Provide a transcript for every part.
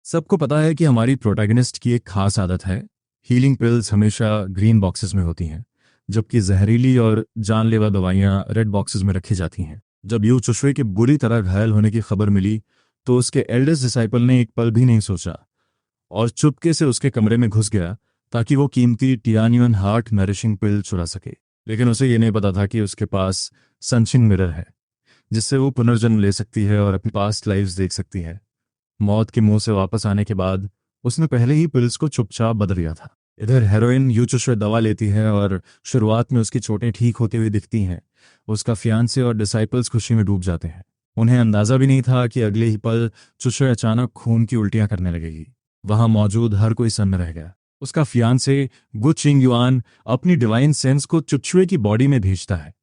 सबको पता है कि हमारी प्रोटैगनिस्ट की एक खास आदत है। हीलिंग पिल्स हमेशा ग्रीन बॉक्सेस में होती हैं, जबकि जहरीली और जानलेवा दवाइयां रेड बॉक्सेस में रखी जाती हैं। जब यू चुशवे के बुरी तरह घायल होने की खबर मिली तो उसके एल्डेस्ट डिसाइपल ने एक पल भी नहीं सोचा और चुपके से उसके कमरे में घुस गया ताकि वो कीमती टियान्युन हार्ट नरिशिंग पिल चुरा सके। लेकिन उसे ये नहीं पता था कि उसके पास सनशिंग मिरर है, जिससे वो पुनर्जन्म ले सकती है और अपनी पास्ट लाइफ्स देख सकती है। मौत के मुंह से वापस आने के बाद उसने पहले ही पिल्स को चुपचाप बदल दिया था। इधर हेरोइन यू चुशवे दवा लेती है और शुरुआत में उसकी चोटें ठीक होती हुई दिखती हैं। उसका फियांसे और डिसाइपल्स खुशी में डूब जाते हैं। उन्हें अंदाजा भी नहीं था कि अगले ही पल चुशवे अचानक खून की उल्टियां करने लगेगी। वहां मौजूद हर कोई सन्न रह गया। उसका फियांसे गु चिंग युआन अपनी डिवाइन सेंस को चुचुए की बॉडी में भेजता है,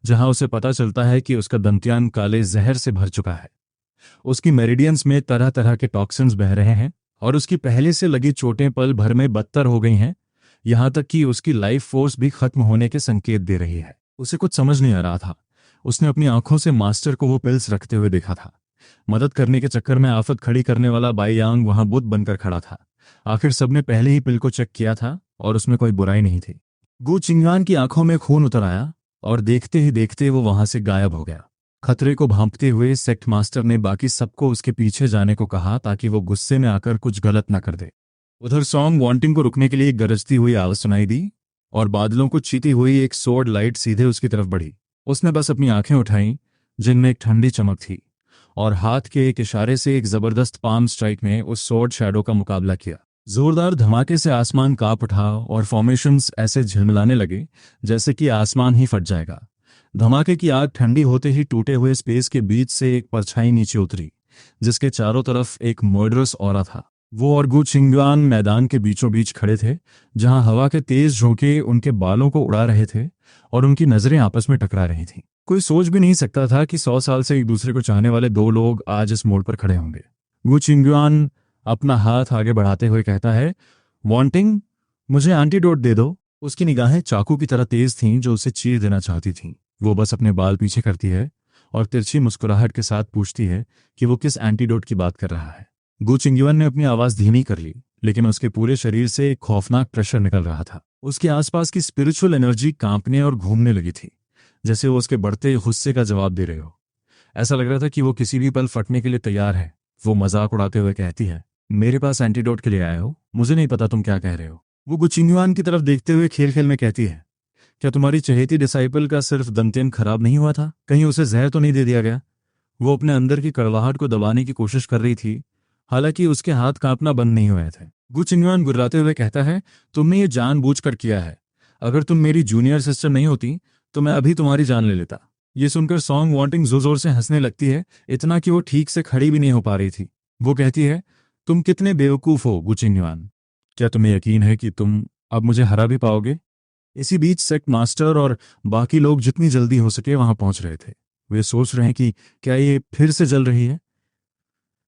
जहां उसे पता चलता है कि उसका दंत्यान काले जहर से भर चुका है। उसकी मेरिडियंस में तरह तरह के टॉक्सिन्स बह रहे हैं और उसकी पहले से लगी चोटें पल भर में बदतर हो गई हैं, यहां तक कि उसकी लाइफ फोर्स भी खत्म होने के संकेत दे रही है। उसे कुछ समझ नहीं आ रहा था। उसने अपनी आंखों से मास्टर को वो पिल्स रखते हुए देखा था। मदद करने के चक्कर में आफत खड़ी करने वाला बाई यांग वहां बुत बनकर खड़ा था। आखिर सबने पहले ही पिल को चेक किया था और उसमें कोई बुराई नहीं थी। गु चिंगान की आंखों में खून उतर आया और देखते ही देखते वो वहां से गायब हो गया। खतरे को भांपते हुए सेक्ट मास्टर ने बाकी सबको उसके पीछे जाने को कहा ताकि वो गुस्से में आकर कुछ गलत ना कर दे। उधर सॉन्ग वांटिंग को रुकने के लिए एक गरजती हुई आवाज सुनाई दी और बादलों को चीती हुई एक सोर्ड लाइट सीधे उसकी तरफ बढ़ी। उसने बस अपनी आंखें उठाईं, जिनमें एक ठंडी चमक थी, और हाथ के एक इशारे से एक जबरदस्त पाम स्ट्राइक में उस सोर्ड शैडो का मुकाबला किया। जोरदार धमाके से आसमान कांप उठा और फॉर्मेशंस ऐसे झिलमिलाने लगे जैसे कि आसमान ही फट जाएगा। धमाके की आग ठंडी होते ही टूटे हुए स्पेस के बीच से एक परछाई नीचे उतरी, जिसके चारों तरफ एक मर्डरस ऑरा था। वो और गु चिंगुआन मैदान के बीचों बीच खड़े थे, जहां हवा के तेज झोंके उनके बालों को उड़ा रहे थे और उनकी नजरें आपस में टकरा रही थीं। कोई सोच भी नहीं सकता था कि 100 साल से एक दूसरे को चाहने वाले दो लोग आज इस मोड़ पर खड़े होंगे। गु चिंगुआन अपना हाथ आगे बढ़ाते हुए कहता है, वांटिंग, मुझे एंटीडोट दे दो। उसकी निगाहें चाकू की तरह तेज थीं जो उसे चीर देना चाहती थीं। वो बस अपने बाल पीछे करती है और तिरछी मुस्कुराहट के साथ पूछती है कि वो किस एंटीडोट की बात कर रहा है। गु चिंगुआन ने अपनी आवाज धीमी कर ली, लेकिन उसके पूरे शरीर से एक खौफनाक प्रेशर निकल रहा था। उसके आसपास की स्पिरिचुअल एनर्जी कांपने और घूमने लगी थी, जैसे वो उसके बढ़ते गुस्से का जवाब दे रहे हो। ऐसा लग रहा था कि वो किसी भी पल फटने के लिए तैयार है। वो मजाक उड़ाते हुए कहती है, मेरे पास एंटीडोट के लिए आए हो? मुझे नहीं पता तुम क्या कह रहे हो। वो गु चिंगुआन की तरफ देखते हुए खेल खेल में कहती है, क्या तुम्हारी चहेती डिसाइपल का सिर्फ दंतेन खराब नहीं हुआ था? कहीं उसे जहर तो नहीं दे दिया गया? वो अपने अंदर की कड़वाहट को दबाने की कोशिश कर रही थी, हालांकि उसके हाथ कांपना बंद नहीं हुए थे। गु चिंगुआन गुर्राते हुए कहता है, तुमने ये जानबूझकर किया है। अगर तुम मेरी जूनियर सिस्टर नहीं होती तो मैं अभी तुम्हारी जान ले लेता। ये सुनकर सॉन्ग वांटिंग जोर जोर से हंसने लगती है, इतना कि वो ठीक से खड़ी भी नहीं हो पा रही थी। वो कहती है, तुम कितने बेवकूफ हो गु चिंगुआन। क्या तुम्हें यकीन है कि तुम अब मुझे हरा भी पाओगे? इसी बीच सेक्ट मास्टर और बाकी लोग जितनी जल्दी हो सके वहां पहुंच रहे थे। वे सोच रहे हैं कि क्या ये फिर से जल रही है।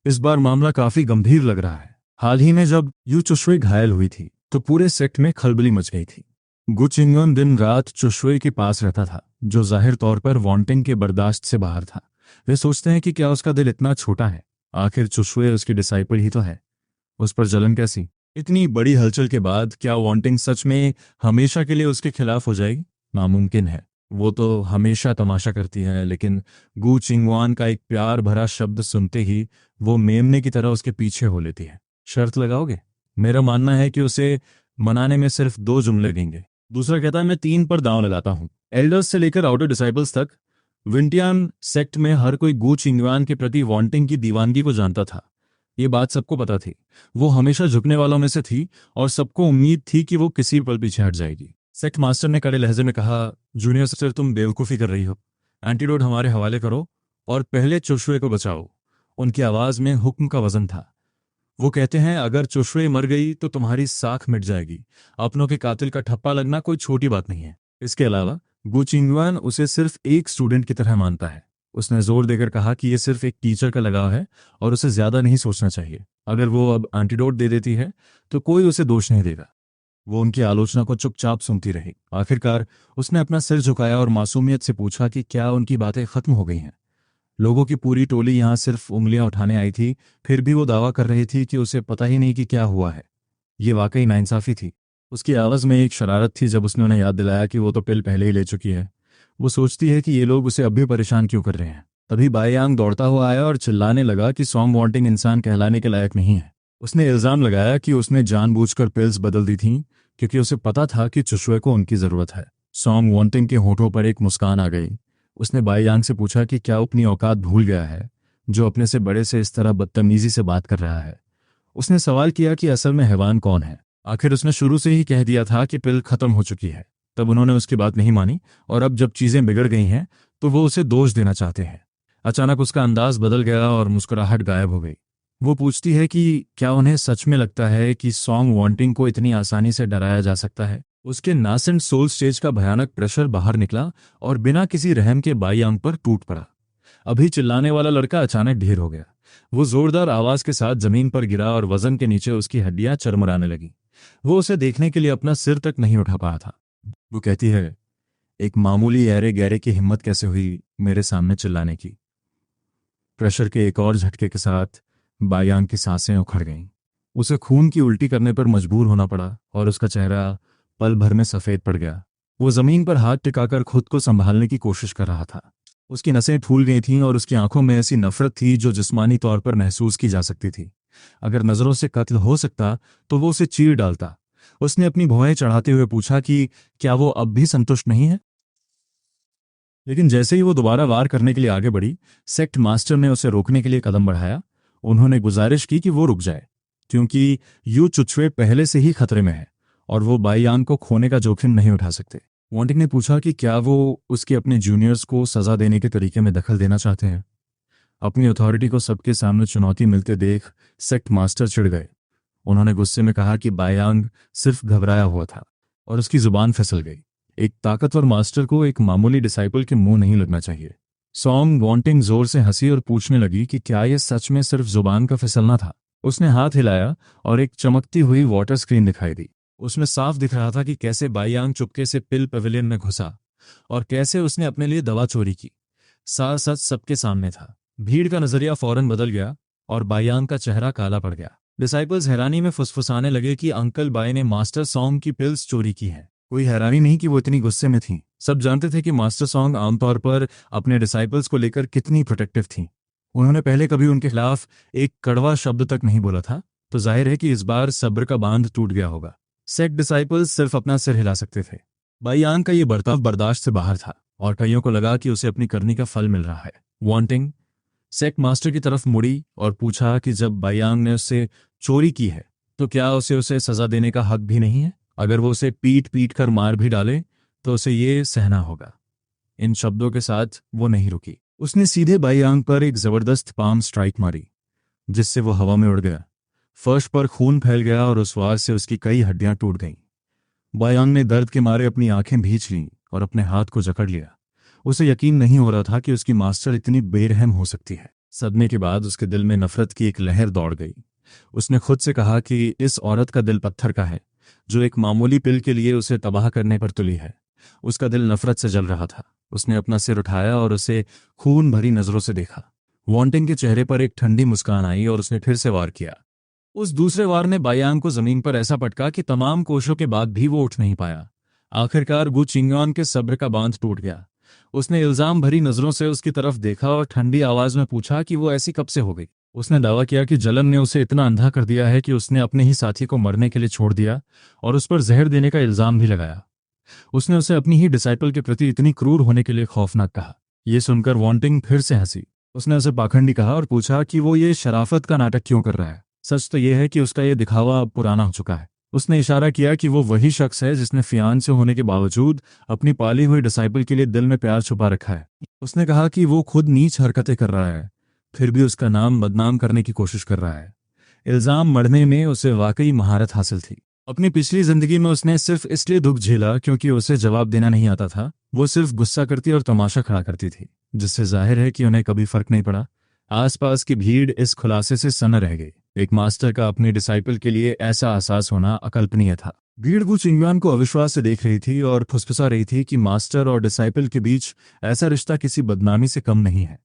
इस बार मामला काफी गंभीर लग रहा है। हाल ही में जब यू चुशवे घायल हुई थी तो पूरे सेक्ट में खलबली मच गई थी। गु चिंगुआन दिन रात चुशवे के पास रहता था, जो जाहिर तौर पर वांटिंग के बर्दाश्त से बाहर था। वे सोचते हैं कि क्या उसका दिल इतना छोटा है? आखिर चुशवे उसकी डिसाइपल ही तो है। उस पर जलन कैसी? इतनी बड़ी हलचल के बाद क्या वांटिंग सच में हमेशा के लिए उसके खिलाफ हो जाएगी? नामुमकिन है। वो तो हमेशा तमाशा करती है, लेकिन गु चिंगुआन का एक प्यार भरा शब्द सुनते ही वो मेमने की तरह उसके पीछे हो लेती है। शर्त लगाओगे? मेरा मानना है कि उसे मनाने में सिर्फ 2 जुमले लगेंगे। दूसरा कहता है, मैं 3 पर दांव लगाता हूं। एल्डर्स से लेकर आउटर डिसाइपल्स तक विंटियान सेक्ट में हर कोई गु चिंगुआन के प्रति वांटिंग की दीवानगी को जानता था। ये बात सबको पता थी। वो हमेशा झुकने वालों में से थी और सबको उम्मीद थी कि वो किसी पल पीछे हट जाएगी। सेक्ट मास्टर ने कड़े लहजे में कहा, जूनियर सिस्टर, तुम बेवकूफ़ी कर रही हो। एंटीडोट हमारे हवाले करो और पहले चुशवे को बचाओ। उनकी आवाज़ में हुक्म का वजन था। वो कहते हैं, अगर चुशवे मर गई तो तुम्हारी साख मिट जाएगी। अपनों के कातिल का ठप्पा लगना कोई छोटी बात नहीं है। इसके अलावा गु चिंगुआन उसे सिर्फ एक स्टूडेंट की तरह मानता है। उसने जोर देकर कहा कि यह सिर्फ एक टीचर का लगाव है और उसे ज्यादा नहीं सोचना चाहिए। अगर वो अब एंटीडोट दे देती है तो कोई उसे दोष नहीं देगा। वो उनकी आलोचना को चुपचाप सुनती रही। आखिरकार उसने अपना सिर झुकाया और मासूमियत से पूछा कि क्या उनकी बातें खत्म हो गई हैं। लोगों की पूरी टोली यहाँ सिर्फ उंगलियां उठाने आई थी, फिर भी वो दावा कर रही थी कि उसे पता ही नहीं कि क्या हुआ है। ये वाकई नाइंसाफी थी। उसकी आवाज़ में एक शरारत थी जब उसने उन्हें याद दिलाया कि वो तो पिल पहले ही ले चुकी है। वो सोचती है कि ये लोग उसे अब भी परेशान क्यों कर रहे हैं। तभी बायांग दौड़ता हुआ आया और चिल्लाने लगा कि सॉन्ग वांटिंग इंसान कहलाने के लायक नहीं है। उसने इल्ज़ाम लगाया कि उसने जानबूझकर पिल्स बदल दी थीं क्योंकि उसे पता था कि चुशुए को उनकी ज़रूरत है। सॉन्ग वांटिंग के होठों पर एक मुस्कान आ गई। उसने बायांग से पूछा कि क्या वो अपनी औकात भूल गया है, जो अपने से बड़े से इस तरह बदतमीजी से बात कर रहा है। उसने सवाल किया कि असल में हैवान कौन है। आखिर उसने शुरू से ही कह दिया था कि पिल खत्म हो चुकी है। तब उन्होंने उसकी बात नहीं मानी और अब जब चीजें बिगड़ गई हैं तो वो उसे दोष देना चाहते हैं। अचानक उसका अंदाज बदल गया और मुस्कुराहट गायब हो गई। वो पूछती है कि क्या उन्हें सच में लगता है कि सॉन्ग वांटिंग को इतनी आसानी से डराया जा सकता है। उसके नासेंट सोल स्टेज का भयानक प्रेशर बाहर निकला और बिना किसी रहम के बाईं पर टूट पड़ा। अभी चिल्लाने वाला लड़का अचानक ढेर हो गया। वो जोरदार आवाज के साथ जमीन पर गिरा और वजन के नीचे उसकी हड्डियां चरमराने लगी। वो उसे देखने के लिए अपना सिर तक नहीं उठा पाया था। वो कहती है, एक मामूली ऐरे गैरे की हिम्मत कैसे हुई मेरे सामने चिल्लाने की। प्रेशर के एक और झटके के साथ बायांग की सांसें उखड़ गईं। उसे खून की उल्टी करने पर मजबूर होना पड़ा और उसका चेहरा पल भर में सफेद पड़ गया। वो जमीन पर हाथ टिकाकर खुद को संभालने की कोशिश कर रहा था। उसकी नसें फूल गई थीं और उसकी आंखों में ऐसी नफरत थी जो जिस्मानी तौर पर महसूस की जा सकती थी। अगर नजरों से कत्ल हो सकता तो वो उसे चीर डालता। उसने अपनी भौहें चढ़ाते हुए पूछा कि क्या वो अब भी संतुष्ट नहीं है। लेकिन जैसे ही वो दोबारा वार करने के लिए आगे बढ़ी, सेक्ट मास्टर ने उसे रोकने के लिए कदम बढ़ाया। उन्होंने गुजारिश की कि वो रुक जाए क्योंकि यू चुचवे पहले से ही खतरे में है और वो बाईयान को खोने का जोखिम नहीं उठा सकते। वांटिंग ने पूछा कि क्या वो उसके अपने जूनियर्स को सजा देने के तरीके में दखल देना चाहते हैं। अपनी अथॉरिटी को सबके सामने चुनौती मिलते देख सेक्ट मास्टर चिढ़ गए। उन्होंने गुस्से में कहा कि बायांग सिर्फ घबराया हुआ था और उसकी जुबान फिसल गई। एक ताकतवर मास्टर को एक मामूली डिसाइपल के मुंह नहीं लगना चाहिए। सॉन्ग वांटिंग जोर से हंसी और पूछने लगी कि क्या यह सच में सिर्फ जुबान का फिसलना था। उसने हाथ हिलाया और एक चमकती हुई वाटर स्क्रीन दिखाई दी। उसमें साफ दिख रहा था कि कैसे बायांग चुपके से पिल पवेलियन में घुसा और कैसे उसने अपने लिए दवा चोरी की। सारा सच सबके सामने था। भीड़ का नजरिया फौरन बदल गया और बायांग का चेहरा काला पड़ गया। डिसाइपल्स हैरानी में फुसफुसाने लगे कि अंकल बाय ने मास्टर सॉन्ग की पिल्स चोरी की हैं। कोई हैरानी नहीं कि वो इतनी गुस्से में थी। सब जानते थे कि मास्टर सॉन्ग आमतौर पर अपने डिसाइपल्स को लेकर कितनी प्रोटेक्टिव थी। उन्होंने पहले कभी उनके खिलाफ एक कड़वा शब्द तक नहीं बोला था, तो जाहिर है कि इस बार सब्र का बांध टूट गया होगा। सेक्ट डिसाइपल्स सिर्फ अपना सिर हिला सकते थे। बाईयांग का ये बर्ताव बर्दाश्त से बाहर था और कईयों को लगा कि उसे अपनी करनी का फल मिल रहा है। वांटिंग सेक्ट मास्टर की तरफ मुड़ी और पूछा कि जब बायांग ने उससे चोरी की है तो क्या उसे सजा देने का हक भी नहीं है। अगर वो उसे पीट पीट कर मार भी डाले तो उसे ये सहना होगा। इन शब्दों के साथ वो नहीं रुकी। उसने सीधे बायांग पर एक जबरदस्त पाम स्ट्राइक मारी जिससे वो हवा में उड़ गया। फर्श पर खून फैल गया और उस वार से उसकी कई हड्डियां टूट गईं। बायांग ने दर्द के मारे अपनी आंखें भींच लीं और अपने हाथ को जकड़ लिया। उसे यकीन नहीं हो रहा था कि उसकी मास्टर इतनी बेरहम हो सकती है। सदमे के बाद उसके दिल में नफरत की एक लहर दौड़ गई। उसने खुद से कहा कि इस औरत का दिल पत्थर का है जो एक मामूली पिल के लिए उसे तबाह करने पर तुली है। उसका दिल नफरत से जल रहा था। उसने अपना सिर उठाया और उसे खून भरी नजरों से देखा। वांटिंग के चेहरे पर एक ठंडी मुस्कान आई और उसने फिर से वार किया। उस दूसरे वार ने बायांग को जमीन पर ऐसा पटका कि तमाम कोशिशों के बाद भी वो उठ नहीं पाया। आखिरकार गु चिंगान के सब्र का बांध टूट गया। उसने इल्जाम भरी नजरों से उसकी तरफ देखा और ठंडी आवाज में पूछा कि वो ऐसी कब से हो गई। उसने दावा किया कि जलन ने उसे इतना अंधा कर दिया है कि उसने अपने ही साथी को मरने के लिए छोड़ दिया और उस पर जहर देने का इल्जाम भी लगाया। उसने उसे अपनी ही डिसाइपल के प्रति इतनी क्रूर होने के लिए खौफनाक कहा। यह सुनकर वांटिंग फिर से हंसी। उसने उसे पाखंडी कहा और पूछा कि वो ये शराफत का नाटक क्यों कर रहा है। सच तो यह है कि उसका यह दिखावा अब पुराना हो चुका है। उसने इशारा किया कि वो वही शख्स है जिसने फियांसे होने के बावजूद अपनी पाली हुई डिसाइपल के लिए दिल में प्यार छुपा रखा है। उसने कहा कि वो खुद नीच हरकतें कर रहा है फिर भी उसका नाम बदनाम करने की कोशिश कर रहा है। इल्जाम मढ़ने में उसे वाकई महारत हासिल थी। अपनी पिछली जिंदगी में उसने सिर्फ इसलिए दुख झेला क्योंकि उसे जवाब देना नहीं आता था। वो सिर्फ गुस्सा करती और तमाशा खड़ा करती थी, जिससे जाहिर है कि उन्हें कभी फर्क नहीं पड़ा। आसपास की भीड़ इस खुलासे से सन्न रह गई। एक मास्टर का अपने डिसाइपल के लिए ऐसा एहसास होना अकल्पनीय था। भीड़ गु चिंगवान को अविश्वास से देख रही थी और फुसफुसा रही थी कि मास्टर और डिसाइपल के बीच ऐसा रिश्ता किसी बदनामी से कम नहीं है।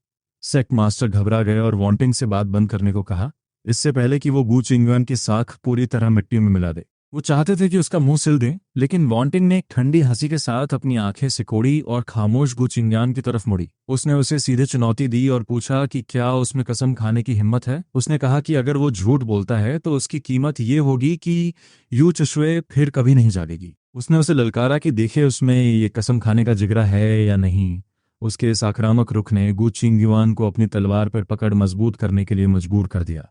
सेक्ट मास्टर घबरा गए और वांटिंग से बात बंद करने को कहा, इससे पहले कि वो गू चिंगुआन की साख पूरी तरह मिट्टी में मिला दे। वो चाहते थे कि उसका मुंह सिल दें, लेकिन वांटिंग ने एक ठंडी हंसी के साथ अपनी आंखें सिकोड़ी और खामोश गू चिंगुआन की तरफ मुड़ी। उसने उसे सीधे चुनौती दी और पूछा कि क्या उसमें कसम खाने की हिम्मत है। उसने कहा कि अगर वो झूठ बोलता है तो उसकी कीमत ये होगी कि यू चुशुए फिर कभी नहीं जागेगी। उसने उसे ललकारा कि देखे उसमें ये कसम खाने का जिगरा है या नहीं। उसके इस आक्रामक रुख ने गू चिंगुआन को अपनी तलवार पर पकड़ मजबूत करने के लिए मजबूर कर दिया।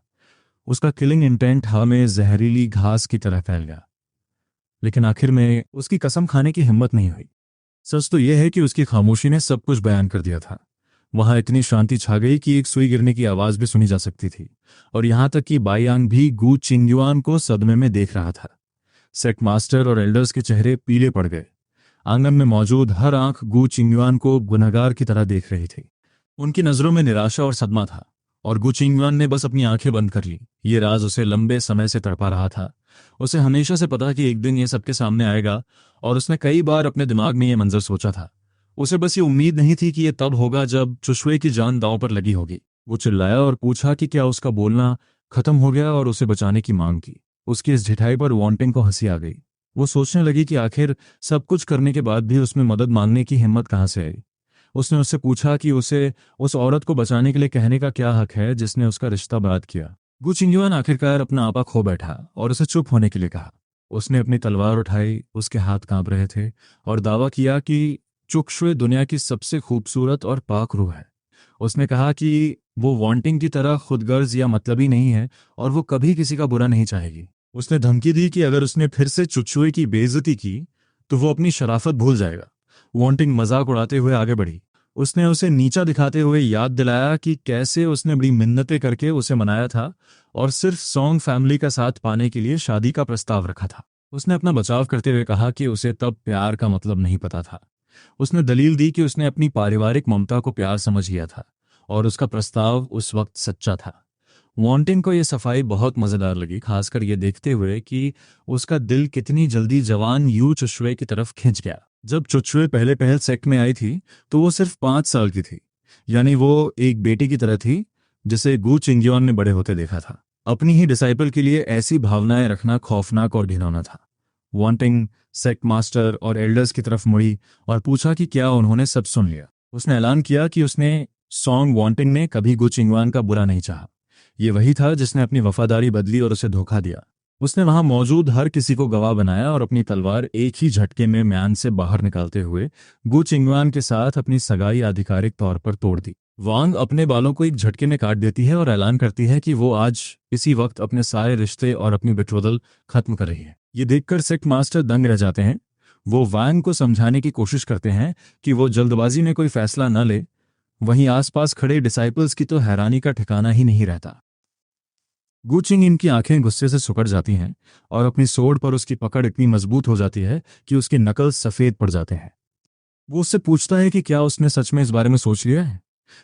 उसका किलिंग इंटेंट हवा में जहरीली घास की तरह फैल गया, लेकिन आखिर में उसकी कसम खाने की हिम्मत नहीं हुई। सच तो यह है कि उसकी खामोशी ने सब कुछ बयान कर दिया था। वहां इतनी शांति छा गई कि एक सुई गिरने की आवाज भी सुनी जा सकती थी, और यहां तक कि बाईयांग भी गू चिंगुआन को सदमे में देख रहा था। सेक्ट मास्टर और एल्डर्स के चेहरे पीले पड़ गए। आंगन में मौजूद हर आंख गू चिंगुआन को गुनहगार की तरह देख रही थी। उनकी नजरों में निराशा और सदमा था, और गू चिंगुआन ने बस अपनी आंखें बंद कर ली। ये राज उसे लंबे समय से तड़पा रहा था। उसे हमेशा से पता कि एक दिन ये सबके सामने आएगा, और उसने कई बार अपने दिमाग में ये मंजर सोचा था। उसे बस ये उम्मीद नहीं थी कि ये तब होगा जब चुशुए की जान दांव पर लगी होगी। वो चिल्लाया और पूछा कि क्या उसका बोलना खत्म हो गया, और उसे बचाने की मांग की। उसकी इस ढिठाई पर वांटिंग को हंसी आ गई। वो सोचने लगी कि आखिर सब कुछ करने के बाद भी उसमें मदद मांगने की हिम्मत कहाँ से आई। उसने उससे पूछा कि उसे उस औरत को बचाने के लिए कहने का क्या हक है जिसने उसका रिश्ता बर्बाद किया। गू चिंगुआन आखिरकार अपना आपा खो बैठा और उसे चुप होने के लिए कहा। उसने अपनी तलवार उठाई, उसके हाथ कांप रहे थे, और दावा किया कि चुकशुए दुनिया की सबसे खूबसूरत और पाक रूह है। उसने कहा कि वो वांटिंग की तरह खुदगर्ज या मतलबी नहीं है, और वो कभी किसी का बुरा नहीं चाहेगी। उसने धमकी दी कि अगर उसने फिर से चुकशुए की बेइज्जती की तो वो अपनी शराफत भूल जाएगा। वांटिंग मजाक उड़ाते हुए आगे बढ़ी। उसने उसे नीचा दिखाते हुए याद दिलाया कि कैसे उसने बड़ी मिन्नतें करके उसे मनाया था, और सिर्फ सॉन्ग फैमिली का साथ पाने के लिए शादी का प्रस्ताव रखा था। उसने अपना बचाव करते हुए कहा कि उसे तब प्यार का मतलब नहीं पता था। उसने दलील दी कि उसने अपनी पारिवारिक ममता को प्यार समझ लिया था, और उसका प्रस्ताव उस वक्त सच्चा था। वांटिंग को यह सफाई बहुत मजेदार लगी, खासकर यह देखते हुए कि उसका दिल कितनी जल्दी जवान यू चुशुए की तरफ खिंच गया। जब चुशुए पहले पहल सेक्ट में आई थी तो वो सिर्फ 5 साल की थी, यानी वो एक बेटी की तरह थी जिसे गू चिंगुआन ने बड़े होते देखा था। अपनी ही डिसाइपल के लिए ऐसी भावनाएं रखना खौफनाक और घिनौना था। वांटिंग सेक्ट मास्टर और एल्डर्स की तरफ मुड़ी और पूछा कि क्या उन्होंने सब सुन लिया। उसने ऐलान किया कि उसने सॉन्ग वांटिंग ने कभी गू चिंगुआन का बुरा नहीं चाहा। ये वही था जिसने अपनी वफादारी बदली और उसे धोखा दिया। उसने वहां मौजूद हर किसी को गवाह बनाया और अपनी तलवार एक ही झटके में म्यान से बाहर निकालते हुए गू चिंगुआन के साथ अपनी सगाई आधिकारिक तौर पर तोड़ दी। वांग अपने बालों को एक झटके में काट देती है और ऐलान करती है कि वो आज इसी वक्त अपने सारे रिश्ते और अपनी बेट्रोदल खत्म कर रही है। ये देखकर सेक्ट मास्टर दंग रह जाते हैं। वो वांग को समझाने की कोशिश करते हैं कि वो जल्दबाजी में कोई फैसला न ले। वहीं आसपास खड़े डिसाइपल्स की तो हैरानी का ठिकाना ही नहीं रहता। गू चिंग इनकी आंखें गुस्से से सिकुड़ जाती हैं, और अपनी सोड पर उसकी पकड़ इतनी मजबूत हो जाती है कि उसके नकल सफेद पड़ जाते हैं। वो उससे पूछता है कि क्या उसने सच में इस बारे में सोच लिया है।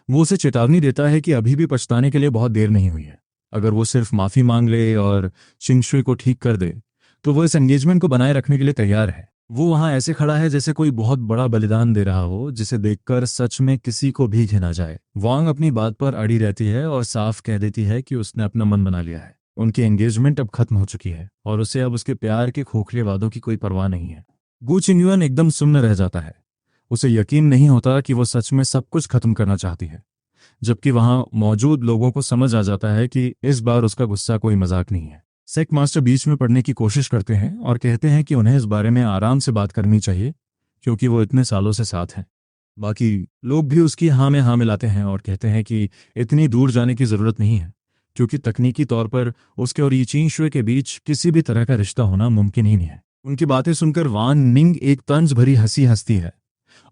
वो उसे चेतावनी देता है कि अभी भी पछताने के लिए बहुत देर नहीं हुई है। अगर वो सिर्फ माफी मांग ले और चिंगशुई को ठीक कर दे तो वो इस एंगेजमेंट को बनाए रखने के लिए तैयार है। वो वहां ऐसे खड़ा है जैसे कोई बहुत बड़ा बलिदान दे रहा हो, जिसे देखकर सच में किसी को भी घिना जाए। वांग अपनी बात पर अड़ी रहती है और साफ कह देती है कि उसने अपना मन बना लिया है। उनकी एंगेजमेंट अब खत्म हो चुकी है और उसे अब उसके प्यार के खोखले वादों की कोई परवाह नहीं है। गू चिंगुआन एकदम सुन्न रह जाता है। उसे यकीन नहीं होता कि वो सच में सब कुछ खत्म करना चाहती है, जबकि वहां मौजूद लोगों को समझ आ जाता है कि इस बार उसका गुस्सा कोई मजाक नहीं है। सेक्ट मास्टर बीच में पड़ने की कोशिश करते हैं और कहते हैं कि उन्हें इस बारे में आराम से बात करनी चाहिए, क्योंकि वो इतने सालों से साथ हैं। बाकी लोग भी उसकी हाँ में हाँ मिलाते हैं और कहते हैं कि इतनी दूर जाने की जरूरत नहीं है, क्योंकि तकनीकी तौर पर उसके और यीचिंग शुए के बीच किसी भी तरह का रिश्ता होना मुमकिन ही नहीं है। उनकी बातें सुनकर वान निंग एक तंज भरी हंसी हंसती है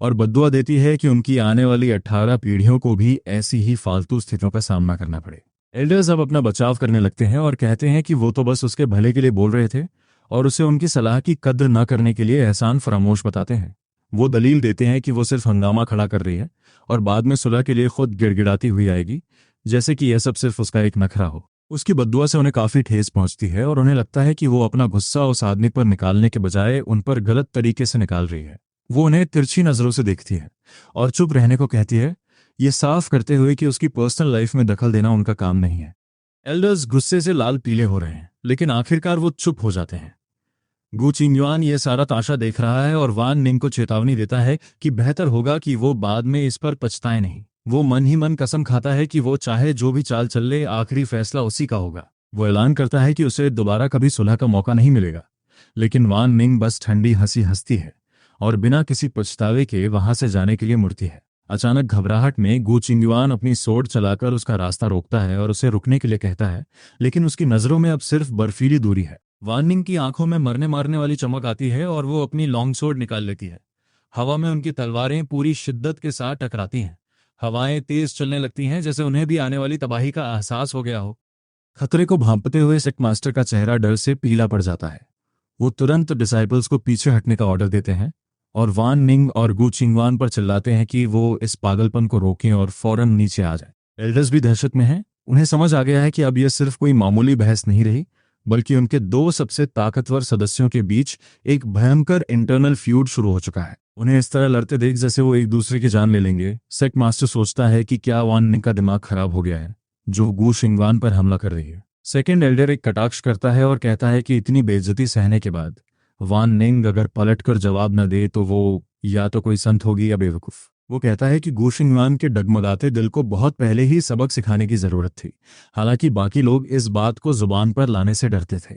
और बद्दुआ देती है कि उनकी आने वाली 18 पीढ़ियों को भी ऐसी ही फालतू स्थितियों का सामना करना पड़े। एल्डर्स अब अपना बचाव करने लगते हैं और कहते हैं कि वो तो बस उसके भले के लिए बोल रहे थे, और उसे उनकी सलाह की कद्र न करने के लिए एहसान फरामोश बताते हैं। वो दलील देते हैं कि वो सिर्फ हंगामा खड़ा कर रही है और बाद में सुलह के लिए खुद गिड़गिड़ाती हुई आएगी, जैसे कि यह सब सिर्फ उसका एक नखरा हो। उसकी बद्दुआ से उन्हें काफी ठेस पहुंचती है और उन्हें लगता है कि वो अपना गुस्सा उस आदमी पर निकालने के बजाय उन पर गलत तरीके से निकाल रही है। वो उन्हें तिरछी नजरों से देखती है और चुप रहने को कहती है, ये साफ करते हुए कि उसकी पर्सनल लाइफ में दखल देना उनका काम नहीं है। एल्डर्स गुस्से से लाल पीले हो रहे हैं, लेकिन आखिरकार वो चुप हो जाते हैं। गु चिंगयुआन ये सारा ताशा देख रहा है और वान निंग को चेतावनी देता है कि बेहतर होगा कि वो बाद में इस पर पछताए नहीं। वो मन ही मन कसम खाता है कि वो चाहे जो भी चाल चल ले, आखिरी फैसला उसी का होगा। वो ऐलान करता है कि उसे दोबारा कभी सुलह का मौका नहीं मिलेगा, लेकिन वान निंग बस ठंडी हंसी हंसती है और बिना किसी पछतावे के वहां से जाने के लिए मुड़ती है। अचानक घबराहट में गु चिंगयुआन अपनी सोर्ड चलाकर उसका रास्ता रोकता है और उसे रुकने के लिए कहता है, लेकिन उसकी नजरों में अब सिर्फ बर्फीली दूरी है। वान निंग की आंखों में मरने मारने वाली चमक आती है और वो अपनी लॉन्ग सोर्ड निकाल लेती है। हवा में उनकी तलवारें पूरी शिद्दत के साथ टकराती हैं। हवाएं तेज चलने लगती हैं, जैसे उन्हें भी आने वाली तबाही का एहसास हो गया हो। खतरे को भांपते हुए सेक्ट मास्टर का चेहरा डर से पीला पड़ जाता है। वो तुरंत डिसाइपल्स को पीछे हटने का ऑर्डर देते हैं और वान निंग और गु चिंगयुआन पर चिल्लाते हैं कि वो इस पागलपन को रोकें और फौरन नीचे आ जाए। एल्डर्स भी दहशत में हैं। उन्हें समझ आ गया है कि अब यह सिर्फ कोई मामूली बहस नहीं रही, बल्कि उनके दो सबसे ताकतवर सदस्यों के बीच एक भयंकर इंटरनल फ्यूड शुरू हो चुका है। उन्हें इस तरह लड़ते देख जैसे वो एक दूसरे की जान ले लेंगे। सेक्ट मास्टर सोचता है कि क्या वान निंग का दिमाग खराब हो गया है जो गु चिंगयुआन पर हमला कर रही है। सेकेंड एल्डर एक कटाक्ष करता है और कहता है कि इतनी बेइज्जती सहने के बाद वान निंग अगर पलटकर जवाब न दे तो वो या तो कोई संत होगी या बेवकूफ। वो कहता है कि गु चिंगयुआन के डगमगाते दिल को बहुत पहले ही सबक सिखाने की जरूरत थी, हालांकि बाकी लोग इस बात को जुबान पर लाने से डरते थे।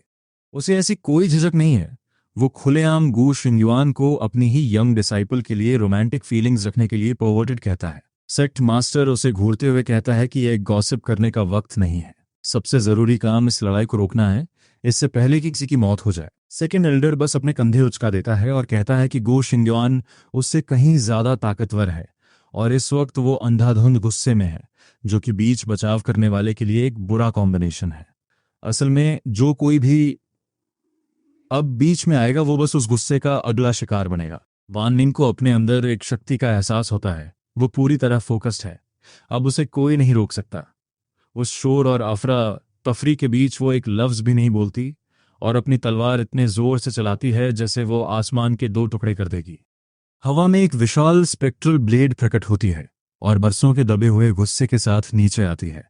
उसे ऐसी कोई झिझक नहीं है। वो खुलेआम गु चिंगयुआन को अपनी ही यंग डिसाइपल के लिए रोमांटिक फीलिंग्स रखने के लिए परवर्टेड कहता है। सेक्ट मास्टर उसे घूरते हुए कहता है कि यह गॉसिप करने का वक्त नहीं है। सबसे जरूरी काम इस लड़ाई को रोकना है, इससे पहले कि किसी की मौत हो जाए। सेकेंड एल्डर बस अपने कंधे उचका देता है और कहता है कि गु चिंगयुआन उससे कहीं ज्यादा ताकतवर है और इस वक्त वो अंधाधुंध गुस्से में है, जो कि बीच बचाव करने वाले के लिए एक बुरा कॉम्बिनेशन है। असल में जो कोई भी अब बीच में आएगा वो बस उस गुस्से का अगला शिकार बनेगा। वान निंग को अपने अंदर एक शक्ति का एहसास होता है। वो पूरी तरह फोकस्ड है। अब उसे कोई नहीं रोक सकता। उस शोर और अफरा तफरी के बीच वो एक लफ्ज भी नहीं बोलती और अपनी तलवार इतने जोर से चलाती है जैसे वो आसमान के दो टुकड़े कर देगी। हवा में एक विशाल स्पेक्ट्रल ब्लेड प्रकट होती है और बरसों के दबे हुए गुस्से के साथ नीचे आती है।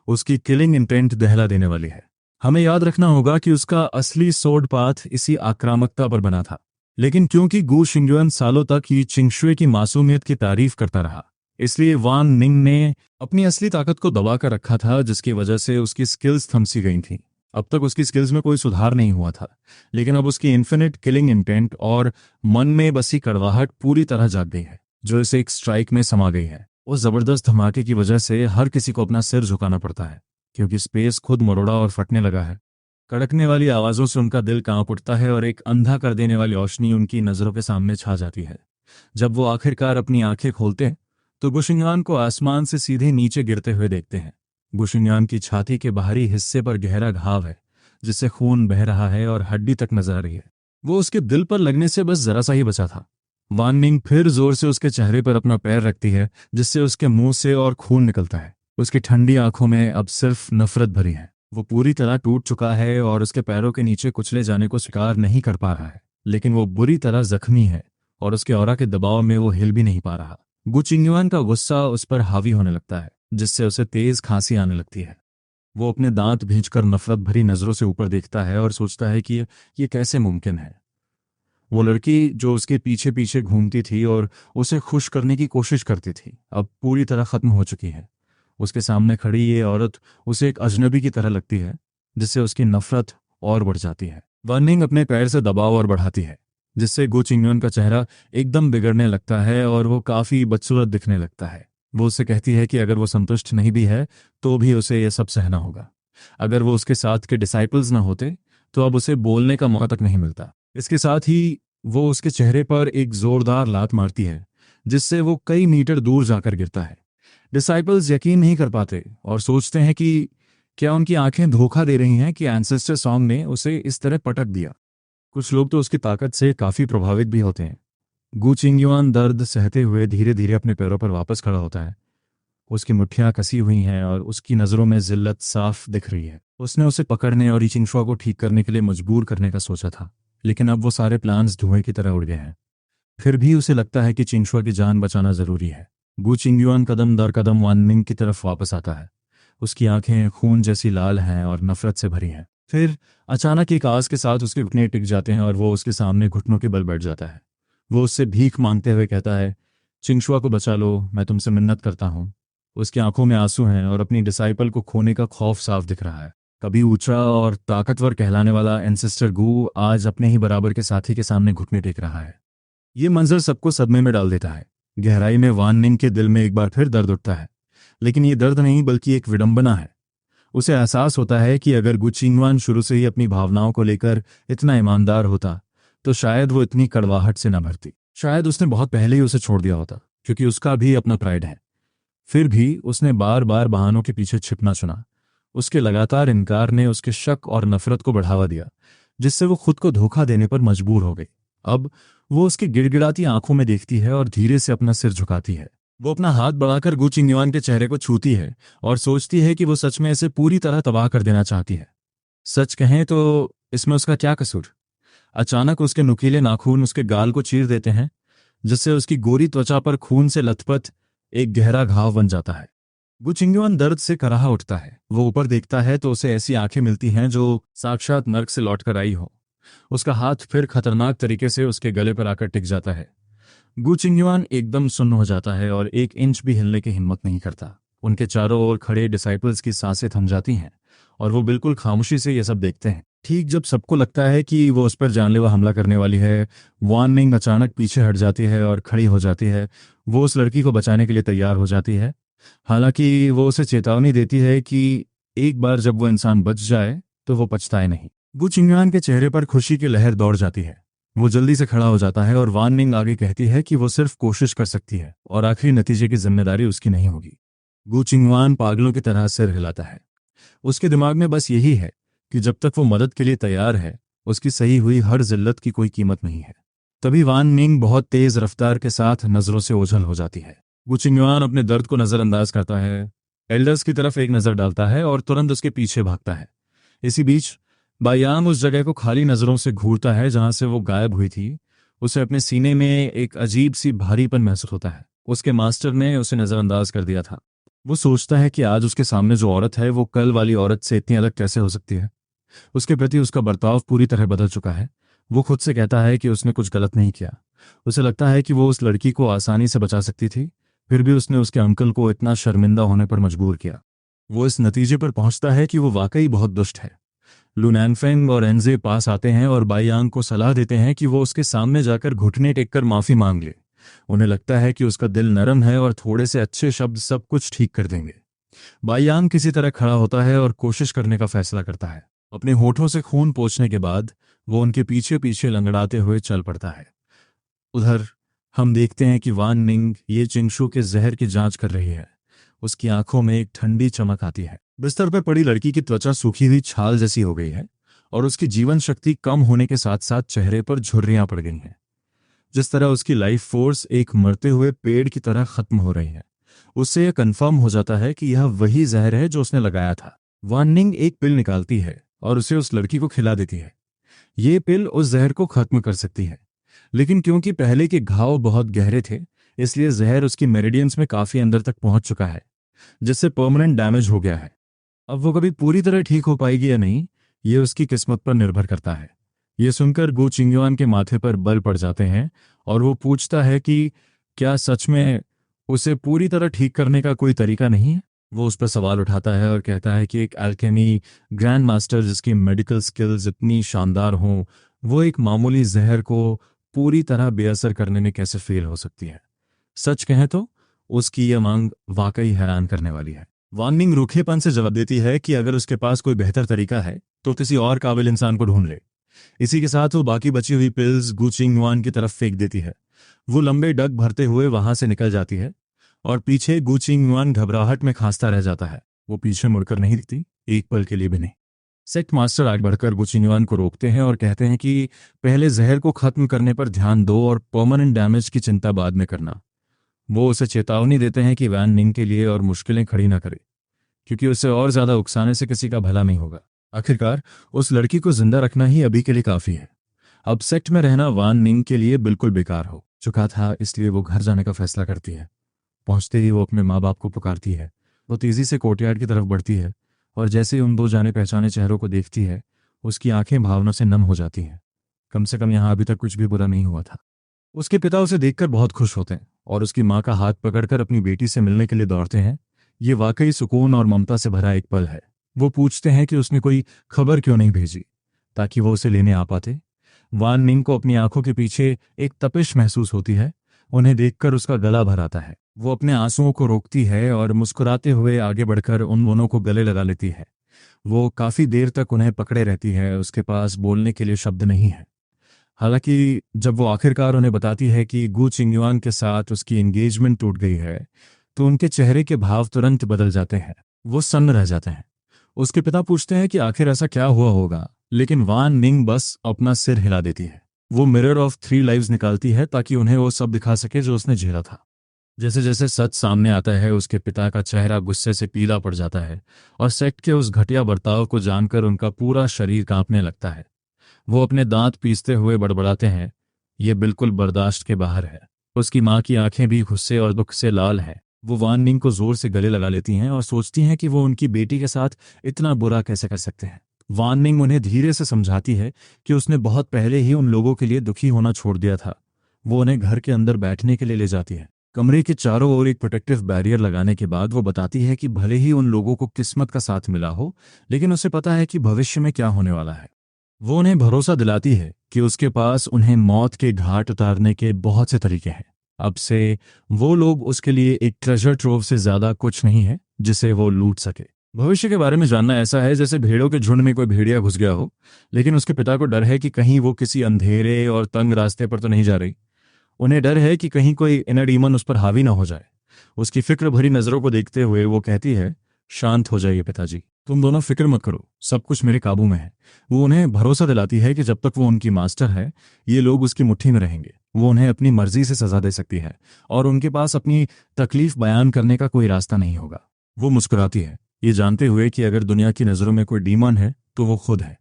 उसकी किलिंग इंटेंट दहला देने वाली है। हमें याद रखना होगा कि उसका असली सोर्ड पाथ इसी आक्रामकता पर बना था, लेकिन क्योंकि गु चिंगयुआन सालों तक ही चिंगशुए की मासूमियत की तारीफ करता रहा, इसलिए वान निंग ने अपनी असली ताकत को दबा कर रखा था, जिसकी वजह से उसकी स्किल्स थमसी गई थीं। अब तक उसकी स्किल्स में कोई सुधार नहीं हुआ था, लेकिन अब उसकी इन्फिनिट किलिंग इंटेंट और मन में बसी कड़वाहट पूरी तरह जाग गई है, जो इसे एक स्ट्राइक में समा गई है। उस जबरदस्त धमाके की वजह से हर किसी को अपना सिर झुकाना पड़ता है, क्योंकि स्पेस खुद मरोड़ा और फटने लगा है। कड़कने वाली आवाजों से उनका दिल कांप उठता है और एक अंधा कर देने वाली रोशनी उनकी नजरों के सामने छा जाती है। जब वो आखिरकार अपनी आंखें खोलते हैं तो गु चिंगयुआन को आसमान से सीधे नीचे गिरते हुए देखते हैं। गु चिंगयुआन की छाती के बाहरी हिस्से पर गहरा घाव है, जिससे खून बह रहा है और हड्डी तक नजर आ रही है। वो उसके दिल पर लगने से बस जरा सा ही बचा था। वान निंग फिर जोर से उसके चेहरे पर अपना पैर रखती है, जिससे उसके मुंह से और खून निकलता है। उसकी ठंडी आंखों में अब सिर्फ नफरत भरी है। वो पूरी तरह टूट चुका है और उसके पैरों के नीचे कुचले जाने को स्वीकार नहीं कर पा रहा है, लेकिन वो बुरी तरह जख्मी है और उसके ऑरा के दबाव में वो हिल भी नहीं पा रहा। गु चिंगयुआन का गुस्सा उस पर हावी होने लगता है, जिससे उसे तेज खांसी आने लगती है। वो अपने दांत भींचकर नफरत भरी नजरों से ऊपर देखता है और सोचता है कि ये कैसे मुमकिन है। वो लड़की जो उसके पीछे पीछे घूमती थी और उसे खुश करने की कोशिश करती थी, अब पूरी तरह खत्म हो चुकी है। उसके सामने खड़ी ये औरत उसे एक अजनबी की तरह लगती है, जिससे उसकी नफरत और बढ़ जाती है। वान निंग अपने पैर से दबाव और बढ़ाती है, जिससे गु चिंगयुआन का चेहरा एकदम बिगड़ने लगता है और वो काफी बदसूरत दिखने लगता है। वो उससे कहती है कि अगर वो संतुष्ट नहीं भी है तो भी उसे यह सब सहना होगा। अगर वो उसके साथ के डिसाइपल्स ना होते तो अब उसे बोलने का मौका तक नहीं मिलता। इसके साथ ही वो उसके चेहरे पर एक जोरदार लात मारती है, जिससे वो कई मीटर दूर जाकर गिरता है। डिसाइपल्स यकीन नहीं कर पाते और सोचते हैं कि क्या उनकी आंखें धोखा दे रही हैं कि एंसेस्टर सॉन्ग ने उसे इस तरह पटक दिया। कुछ लोग तो उसकी ताकत से काफी प्रभावित भी होते हैं। गु चिंगयुआन दर्द सहते हुए धीरे धीरे अपने पैरों पर वापस खड़ा होता है। उसकी मुट्ठियां कसी हुई हैं और उसकी नजरों में जिल्लत साफ दिख रही है। उसने उसे पकड़ने और चिंगशुआ को ठीक करने के लिए मजबूर करने का सोचा था, लेकिन अब वो सारे प्लान्स धुएं की तरह उड़ गए हैं। फिर भी उसे लगता है कि चिंगशुआ की जान बचाना जरूरी है। गु चिंगयुआन कदम दर कदम वान निंग की तरफ वापस आता है। उसकी आंखें खून जैसी लाल हैं और नफरत से भरी हैं। फिर अचानक एक आवाज के साथ उसके घुटने टिक जाते हैं और वो उसके सामने घुटनों के बल बैठ जाता है। वो उससे भीख मांगते हुए कहता है, चिंगशुआ को बचा लो, मैं तुमसे मिन्नत करता हूँ। उसकी आंखों में आंसू हैं और अपनी डिसाइपल को खोने का खौफ साफ दिख रहा है। कभी ऊंचा और ताकतवर कहलाने वाला एंसेस्टर गू आज अपने ही बराबर के साथी के सामने घुटने टेक रहा है। ये मंजर सबको सदमे में डाल देता है। गहराई में वान निंग के दिल में एक बार फिर दर्द उठता है, लेकिन ये दर्द नहीं बल्कि एक विडंबना है। उसे एहसास होता है कि अगर गु चिंगवान शुरू से ही अपनी भावनाओं को लेकर इतना ईमानदार होता तो शायद वो इतनी कड़वाहट से न भरती। शायद उसने बहुत पहले ही उसे छोड़ दिया होता, क्योंकि उसका भी अपना प्राइड है। फिर भी उसने बार बार बहानों के पीछे छिपना चुना। उसके लगातार इनकार ने उसके शक और नफरत को बढ़ावा दिया, जिससे वो खुद को धोखा देने पर मजबूर हो गई। अब वो उसकी गिड़गिड़ाती आंखों में देखती है और धीरे से अपना सिर झुकाती है। वो अपना हाथ बढ़ाकर गु चिंगयुआन के चेहरे को छूती है और सोचती है कि वो सच में इसे पूरी तरह तबाह कर देना चाहती है। सच कहें तो इसमें उसका क्या कसूर? अचानक उसके नुकीले नाखून उसके गाल को चीर देते हैं, जिससे उसकी गोरी त्वचा पर खून से लथपथ एक गहरा घाव बन जाता है। गु चिंगयुआन दर्द से कराह उठता है। वो ऊपर देखता है तो उसे ऐसी आंखें मिलती हैं जो साक्षात नर्क से लौटकर आई हो। उसका हाथ फिर खतरनाक तरीके से उसके गले पर आकर टिक जाता है। गु चिंगयुआन एकदम सुन्न हो जाता है और 1 इंच भी हिलने की हिम्मत नहीं करता। उनके चारों ओर खड़े डिसाइपल्स की सांसें थम जाती हैं और वो बिल्कुल खामोशी से ये सब देखते हैं। ठीक जब सबको लगता है कि वो उस पर जानलेवा हमला करने वाली है, वान निंग अचानक पीछे हट जाती है और खड़ी हो जाती है। वो उस लड़की को बचाने के लिए तैयार हो जाती है। हालांकि वो उसे चेतावनी देती है कि एक बार जब वो इंसान बच जाए तो वो पछताए नहीं। गु चिंगयुआन के चेहरे पर खुशी की लहर दौड़ जाती है। वो जल्दी से खड़ा हो जाता है और वान निंग आगे कहती है कि वो सिर्फ कोशिश कर सकती है और आखिरी नतीजे की जिम्मेदारी उसकी नहीं होगी। गु चिंगयुआन पागलों की तरह सिर हिलाता है। उसके दिमाग में बस यही है कि जब तक वो मदद के लिए तैयार है, उसकी सही हुई हर जिल्लत की कोई कीमत नहीं है। तभी वान निंग बहुत तेज रफ्तार के साथ नजरों से ओझल हो जाती है। गु चिंगयुआन अपने दर्द को नजरअंदाज करता है, एल्डर्स की तरफ एक नजर डालता है और तुरंत उसके पीछे भागता है। इसी बीच बायाम उस जगह को खाली नजरों से घूरता है जहां से वो गायब हुई थी। उसे अपने सीने में एक अजीब सी भारीपन महसूस होता है। उसके मास्टर ने उसे नजरअंदाज कर दिया था। वो सोचता है कि आज उसके सामने जो औरत है वो कल वाली औरत से इतनी अलग कैसे हो सकती है। उसके प्रति उसका बर्ताव पूरी तरह बदल चुका है। वो खुद से कहता है कि उसने कुछ गलत नहीं किया। उसे लगता है कि वो उस लड़की को आसानी से बचा सकती थी, फिर भी उसने उसके अंकल को इतना शर्मिंदा होने पर मजबूर किया। वो इस नतीजे पर पहुंचता है कि वो वाकई बहुत दुष्ट है। लु नानफेंग और एनजे पास आते हैं और बाईयांग को सलाह देते हैं कि वो उसके सामने जाकर घुटने टेककर माफी मांग ले। उन्हें लगता है कि उसका दिल नरम है और थोड़े से अच्छे शब्द सब कुछ ठीक कर देंगे। बाईयांग किसी तरह खड़ा होता है और कोशिश करने का फैसला करता है। अपने होठों से खून पोंछने के बाद वो उनके पीछे पीछे लंगड़ाते हुए चल पड़ता है। उधर हम देखते हैं कि वान निंग ये चिंगशु के जहर की जांच कर रही है। उसकी आंखों में एक ठंडी चमक आती है। बिस्तर पर पड़ी लड़की की त्वचा सूखी हुई छाल जैसी हो गई है और उसकी जीवन शक्ति कम होने के साथ साथ चेहरे पर झुर्रियां पड़ गई हैं। जिस तरह उसकी लाइफ फोर्स एक मरते हुए पेड़ की तरह खत्म हो रही है। उससे यह कंफर्म हो जाता है कि यह वही जहर है जो उसने लगाया था। वान निंग एक पिल निकालती है और उसे उस लड़की को खिला देती है। ये पिल उस जहर को खत्म कर सकती है, लेकिन क्योंकि पहले के घाव बहुत गहरे थे, इसलिए जहर उसकी मेरिडियंस में काफी अंदर तक पहुंच चुका है, जिससे परमानेंट डैमेज हो गया है। अब वो कभी पूरी तरह ठीक हो पाएगी या नहीं, ये उसकी किस्मत पर निर्भर करता है। ये सुनकर गु चिंगयुआन के माथे पर बल पड़ जाते हैं और वो पूछता है कि क्या सच में उसे पूरी तरह ठीक करने का कोई तरीका नहीं है। वो उस पर सवाल उठाता है और कहता है कि एक अल्केमी ग्रैंड मास्टर जिसकी मेडिकल स्किल्स इतनी शानदार हों, वो एक मामूली जहर को पूरी तरह बेअसर करने में कैसे फेल हो सकती है। सच कहें तो उसकी यह मांग वाकई हैरान करने वाली है। वान निंग रूखेपन से जवाब देती है कि अगर उसके पास कोई बेहतर तरीका है तो किसी और काबिल इंसान को ढूंढ ले। इसी के साथ वो बाकी बची हुई पिल्स गु चिंगयुआन की तरफ फेंक देती है। वो लंबे डग भरते हुए वहां से निकल जाती है और पीछे गु चिंगयुआन घबराहट में खांसता रह जाता है। वो पीछे मुड़कर नहीं दिखती, एक पल के लिए भी नहीं। सेक्ट मास्टर आगे बढ़कर गु चिंगयुआन को रोकते हैं और कहते हैं कि पहले जहर को खत्म करने पर ध्यान दो और परमानेंट डैमेज की चिंता बाद में करना। वो उसे चेतावनी देते हैं कि वान निंग के लिए और मुश्किलें खड़ी ना करे, क्योंकि उसे और ज्यादा उकसाने से किसी का भला नहीं होगा। आखिरकार उस लड़की को जिंदा रखना ही अभी के लिए काफी है। अब सेक्ट में रहना वान निंग के लिए बिल्कुल बेकार हो चुका था, इसलिए वो घर जाने का फैसला करती है। पहुंचते ही वो अपने माँ बाप को पुकारती है। वो तेज़ी से कोर्टयार्ड की तरफ बढ़ती है और जैसे ही उन दो जाने पहचाने चेहरों को देखती है, उसकी आंखें भावना से नम हो जाती हैं। कम से कम यहाँ अभी तक कुछ भी बुरा नहीं हुआ था। उसके पिता उसे देखकर बहुत खुश होते हैं और उसकी माँ का हाथ पकड़कर अपनी बेटी से मिलने के लिए दौड़ते हैं। ये वाकई सुकून और ममता से भरा एक पल है। वो पूछते हैं कि उसने कोई खबर क्यों नहीं भेजी ताकि वो उसे लेने आ पाते। वान निंग को अपनी आंखों के पीछे एक तपिश महसूस होती है। उन्हें देखकर उसका गला भर आता है। वो अपने आंसुओं को रोकती है और मुस्कुराते हुए आगे बढ़कर उन दोनों को गले लगा लेती है। वो काफी देर तक उन्हें पकड़े रहती है। उसके पास बोलने के लिए शब्द नहीं है। हालांकि जब वो आखिरकार उन्हें बताती है कि गु चिंगयुआन के साथ उसकी एंगेजमेंट टूट गई है, तो उनके चेहरे के भाव तुरंत बदल जाते हैं। वो सन्न रह जाते हैं। उसके पिता पूछते हैं कि आखिर ऐसा क्या हुआ होगा, लेकिन वान निंग बस अपना सिर हिला देती है। वो मिरर ऑफ 3 लाइव्स निकालती है ताकि उन्हें वो सब दिखा सके जो उसने झेला था। जैसे जैसे सच सामने आता है, उसके पिता का चेहरा गुस्से से पीला पड़ जाता है और सेक्ट के उस घटिया बर्ताव को जानकर उनका पूरा शरीर कांपने लगता है। वो अपने दांत पीसते हुए बड़बड़ाते हैं, ये बिल्कुल बर्दाश्त के बाहर है। उसकी माँ की आंखें भी गुस्से और दुख से लाल हैं। वो वान निंग को जोर से गले लगा लेती हैं और सोचती हैं कि वो उनकी बेटी के साथ इतना बुरा कैसे कर सकते हैं। वान निंग उन्हें धीरे से समझाती है कि उसने बहुत पहले ही उन लोगों के लिए दुखी होना छोड़ दिया था। वो उन्हें घर के अंदर बैठने के लिए ले जाती है। कमरे के चारों ओर एक प्रोटेक्टिव बैरियर लगाने के बाद वो बताती है कि भले ही उन लोगों को किस्मत का साथ मिला हो, लेकिन उसे पता है कि भविष्य में क्या होने वाला है। वो उन्हें भरोसा दिलाती है कि उसके पास उन्हें मौत के घाट उतारने के बहुत से तरीके हैं। अब से वो लोग उसके लिए एक ट्रेजर ट्रोव से ज्यादा कुछ नहीं है जिसे वो लूट सके। भविष्य के बारे में जानना ऐसा है जैसे भेड़ों के झुंड में कोई भेड़िया घुस गया हो, लेकिन उसके पिता को डर है कि कहीं वो किसी अंधेरे और तंग रास्ते पर तो नहीं जा रही। उन्हें डर है कि कहीं कोई इनर डीमन उस पर हावी ना हो जाए। उसकी फिक्र भरी नजरों को देखते हुए वो कहती है, शांत हो जाइए पिताजी, तुम दोनों फिक्र मत करो, सब कुछ मेरे काबू में है। वो उन्हें भरोसा दिलाती है कि जब तक वो उनकी मास्टर है, ये लोग उसकी मुट्ठी में रहेंगे। वो उन्हें अपनी मर्जी से सजा दे सकती है और उनके पास अपनी तकलीफ बयान करने का कोई रास्ता नहीं होगा। वो मुस्कुराती है, ये जानते हुए कि अगर दुनिया की नज़रों में कोई डीमन है तो वो खुद है।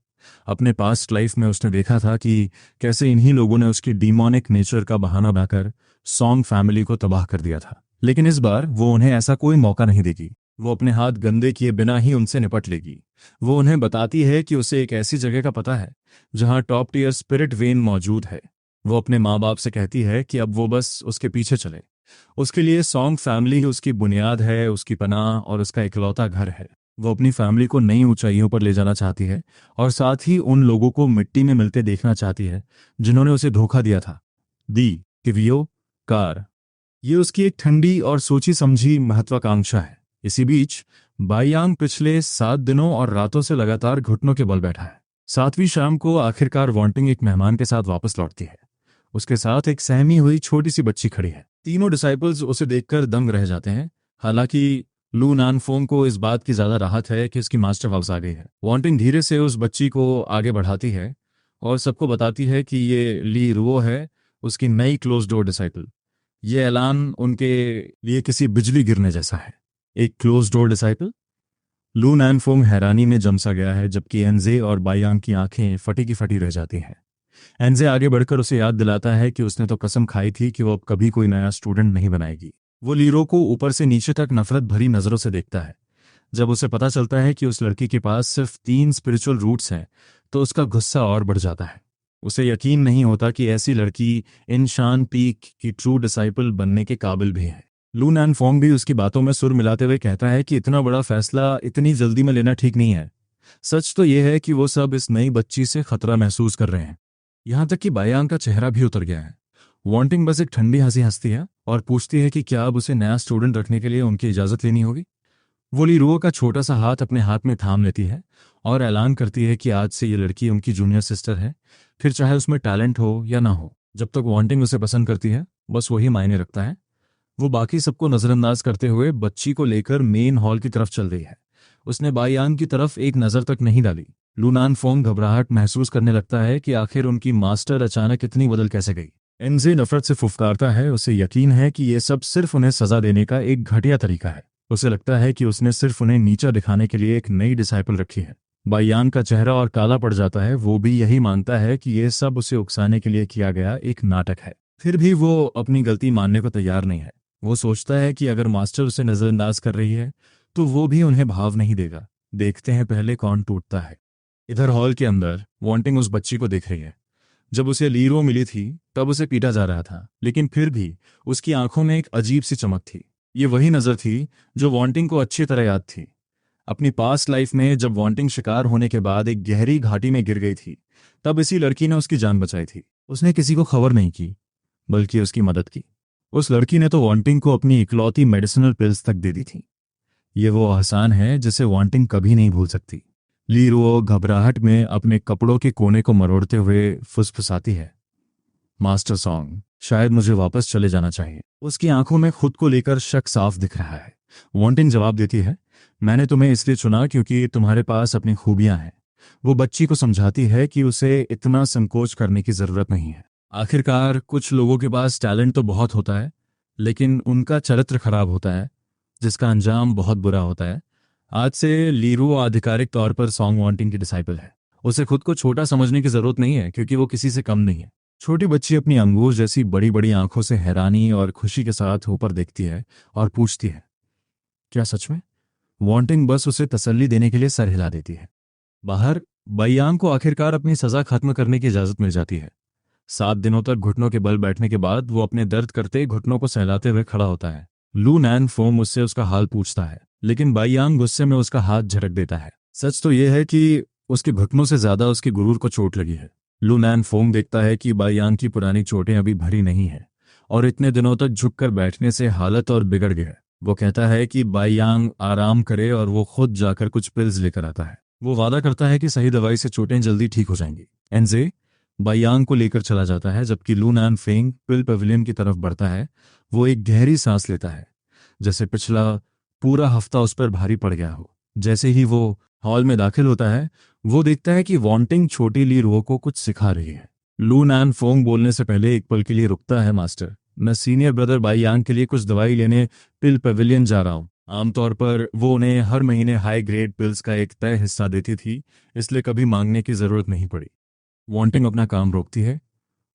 अपने पास्ट लाइफ में उसने देखा था कि कैसे इन्हीं लोगों ने उसकी डीमोनिक नेचर का बहाना बनाकर सॉन्ग फैमिली को तबाह कर दिया था। लेकिन इस बार वो उन्हें ऐसा कोई मौका नहीं देगी। वो अपने हाथ गंदे किए बिना ही उनसे निपट लेगी। वो उन्हें बताती है कि उसे एक ऐसी जगह का पता है जहां टॉप टियर स्पिरिट वेन मौजूद है। वो अपने माँ बाप से कहती है कि अब वो बस उसके पीछे चले। उसके लिए सॉन्ग फैमिली ही उसकी बुनियाद है, उसकी पनाह और उसका इकलौता घर है। वो अपनी फैमिली को नई ऊंचाइयों पर ले जाना चाहती है और साथ ही उन लोगों को मिट्टी में मिलते देखना चाहती है जिन्होंने उसे धोखा दिया था। दी किवियो कार, ये उसकी एक ठंडी और सोची समझी महत्वाकांक्षा है। इसी बीच बाईयांग पिछले 7 दिनों और रातों से लगातार घुटनों के बल बैठा है। 7वीं शाम को आखिरकार वांटिंग एक मेहमान के साथ वापस लौटती है। उसके साथ एक सहमी हुई छोटी सी बच्ची खड़ी है। तीनों डिसाइपल्स उसे देखकर दंग रह जाते हैं। हालांकि लू नानफोंग को इस बात की ज्यादा राहत है कि उसकी मास्टर हाउस आ गई है। वांटिंग धीरे से उस बच्ची को आगे बढ़ाती है और सबको बताती है कि ये ली रुओ है, उसकी नई क्लोज डोर डिसाइपल। ये ऐलान उनके लिए किसी बिजली गिरने जैसा है। एक क्लोज डोर डिसाइपल? लू नानफोंग हैरानी में जम सा गया है, जबकि एनजे और बायांग की आंखें फटी की फटी रह जाती हैं। एनजे आगे बढ़कर उसे याद दिलाता है कि उसने तो कसम खाई थी कि वो अब कभी कोई नया स्टूडेंट नहीं बनाएगी। वो लीरो को ऊपर से नीचे तक नफरत भरी नजरों से देखता है। जब उसे पता चलता है कि उस लड़की के पास सिर्फ 3 स्पिरिचुअल रूट्स हैं, तो उसका गुस्सा और बढ़ जाता है। उसे यकीन नहीं होता कि ऐसी लड़की इनशान पीक की ट्रू डिसाइपल बनने के काबिल भी है। लू नानफोंग भी उसकी बातों में सुर मिलाते हुए कहता है कि इतना बड़ा फैसला इतनी जल्दी में लेना ठीक नहीं है। सच तो यह है कि वो सब इस नई बच्ची से खतरा महसूस कर रहे हैं। यहाँ तक कि बायांग का चेहरा भी उतर गया है। वांटिंग बस एक ठंडी हंसी हंसती है और पूछती है कि क्या अब उसे नया स्टूडेंट रखने के लिए उनकी इजाज़त लेनी होगी। वो लीरुओ का छोटा सा हाथ अपने हाथ में थाम लेती है और ऐलान करती है कि आज से ये लड़की उनकी जूनियर सिस्टर है, फिर चाहे उसमें टैलेंट हो या ना हो। जब तक वांटिंग उसे पसंद करती है, बस वही मायने रखता है। वो बाकी सबको नजरअंदाज करते हुए बच्ची को लेकर मेन हॉल की तरफ चल रही है। उसने बायांग की तरफ एक नज़र तक नहीं डाली। लू नानफोंग घबराहट महसूस करने लगता है कि आखिर उनकी मास्टर अचानक इतनी बदल कैसे गई। एनजे नफरत से फुफकारता है। उसे यकीन है कि ये सब सिर्फ उन्हें सजा देने का एक घटिया तरीका है। उसे लगता है कि उसने सिर्फ उन्हें नीचा दिखाने के लिए एक नई डिसाइपल रखी है। बायांग का चेहरा और काला पड़ जाता है। वो भी यही मानता है कि ये सब उसे उकसाने के लिए किया गया एक नाटक है। फिर भी वो अपनी गलती मानने को तैयार नहीं है। वो सोचता है कि अगर मास्टर उसे नजरअंदाज कर रही है तो वो भी उन्हें भाव नहीं देगा। देखते हैं पहले कौन टूटता है। इधर हॉल के अंदर वांटिंग उस बच्ची को देख रही है। जब उसे लीरो मिली थी तब उसे पीटा जा रहा था, लेकिन फिर भी उसकी आंखों में एक अजीब सी चमक थी। ये वही नजर थी जो वांटिंग को अच्छी तरह याद थी। अपनी पास्ट लाइफ में जब वांटिंग शिकार होने के बाद एक गहरी घाटी में गिर गई थी, तब इसी लड़की ने उसकी जान बचाई थी। उसने किसी को खबर नहीं की, बल्कि उसकी मदद की। उस लड़की ने तो वांटिंग को अपनी इकलौती मेडिसिनल पिल्स तक दे दी थी। ये वो एहसान है जिसे वांटिंग कभी नहीं भूल सकती। लीरो घबराहट में अपने कपड़ों के कोने को मरोड़ते हुए फुसफुसाती है, मास्टर सॉन्ग, शायद मुझे वापस चले जाना चाहिए। उसकी आंखों में खुद को लेकर शक साफ दिख रहा है। वांटिंग जवाब देती है, मैंने तुम्हें इसलिए चुना क्योंकि तुम्हारे पास अपनी खूबियां हैं। वो बच्ची को समझाती है कि उसे इतना संकोच करने की जरूरत नहीं है। आखिरकार कुछ लोगों के पास टैलेंट तो बहुत होता है, लेकिन उनका चरित्र खराब होता है, जिसका अंजाम बहुत बुरा होता है। आज से लीरो आधिकारिक तौर पर सॉन्ग वांटिंग की डिसाइपल है। उसे खुद को छोटा समझने की जरूरत नहीं है, क्योंकि वो किसी से कम नहीं है। छोटी बच्ची अपनी अंगूर जैसी बड़ी बड़ी आंखों से हैरानी और खुशी के साथ ऊपर देखती है और पूछती है, क्या सच में? वांटिंग बस उसे तसल्ली देने के लिए सर हिला देती है। बाहर बयान को आखिरकार अपनी सजा खत्म करने की इजाजत मिल जाती है। 7 दिनों तक घुटनों के बल बैठने के बाद वो अपने दर्द करते घुटनों को सहलाते हुए खड़ा होता है। लू नैन फोम उससे उसका हाल पूछता है, लेकिन बाइयांग गुस्से में उसका हाथ झटक देता है। सच तो यह है कि उसके घुटनों से ज्यादा उसके गुरूर को चोट लगी है। लू नैन फोम देखता है कि बाइयांग की पुरानी चोटें अभी भरी नहीं है और इतने दिनों तक झुककर बैठने से हालत और बिगड़ गई है। वो कहता है कि बाइयांग आराम करे और वो खुद जाकर कुछ पिल्स लेकर आता है। वो वादा करता है कि सही दवाई से चोटें जल्दी ठीक हो जाएंगी। एनजे बाइयांग को लेकर चला जाता है, जबकि लू नैन फेंग पिल पवेलियन की तरफ बढ़ता है। वो एक गहरी सांस लेता है, जैसे पिछला पूरा हफ्ता उस पर भारी पड़ गया हो। जैसे ही वो हॉल में दाखिल होता है, वो देखता है कि वांटिंग छोटी ली रो को कुछ सिखा रही है। लू नैन फोंग बोलने से पहले एक पल के लिए रुकता है, मास्टर, मैं सीनियर ब्रदर बाइयांग के लिए कुछ दवाई लेने पिल पवेलियन जा रहा हूँ। आमतौर पर वो उन्हें हर महीने हाई ग्रेड पिल्स का एक तय हिस्सा देती थी, इसलिए कभी मांगने की जरूरत नहीं पड़ी। वांटिंग अपना काम रोकती है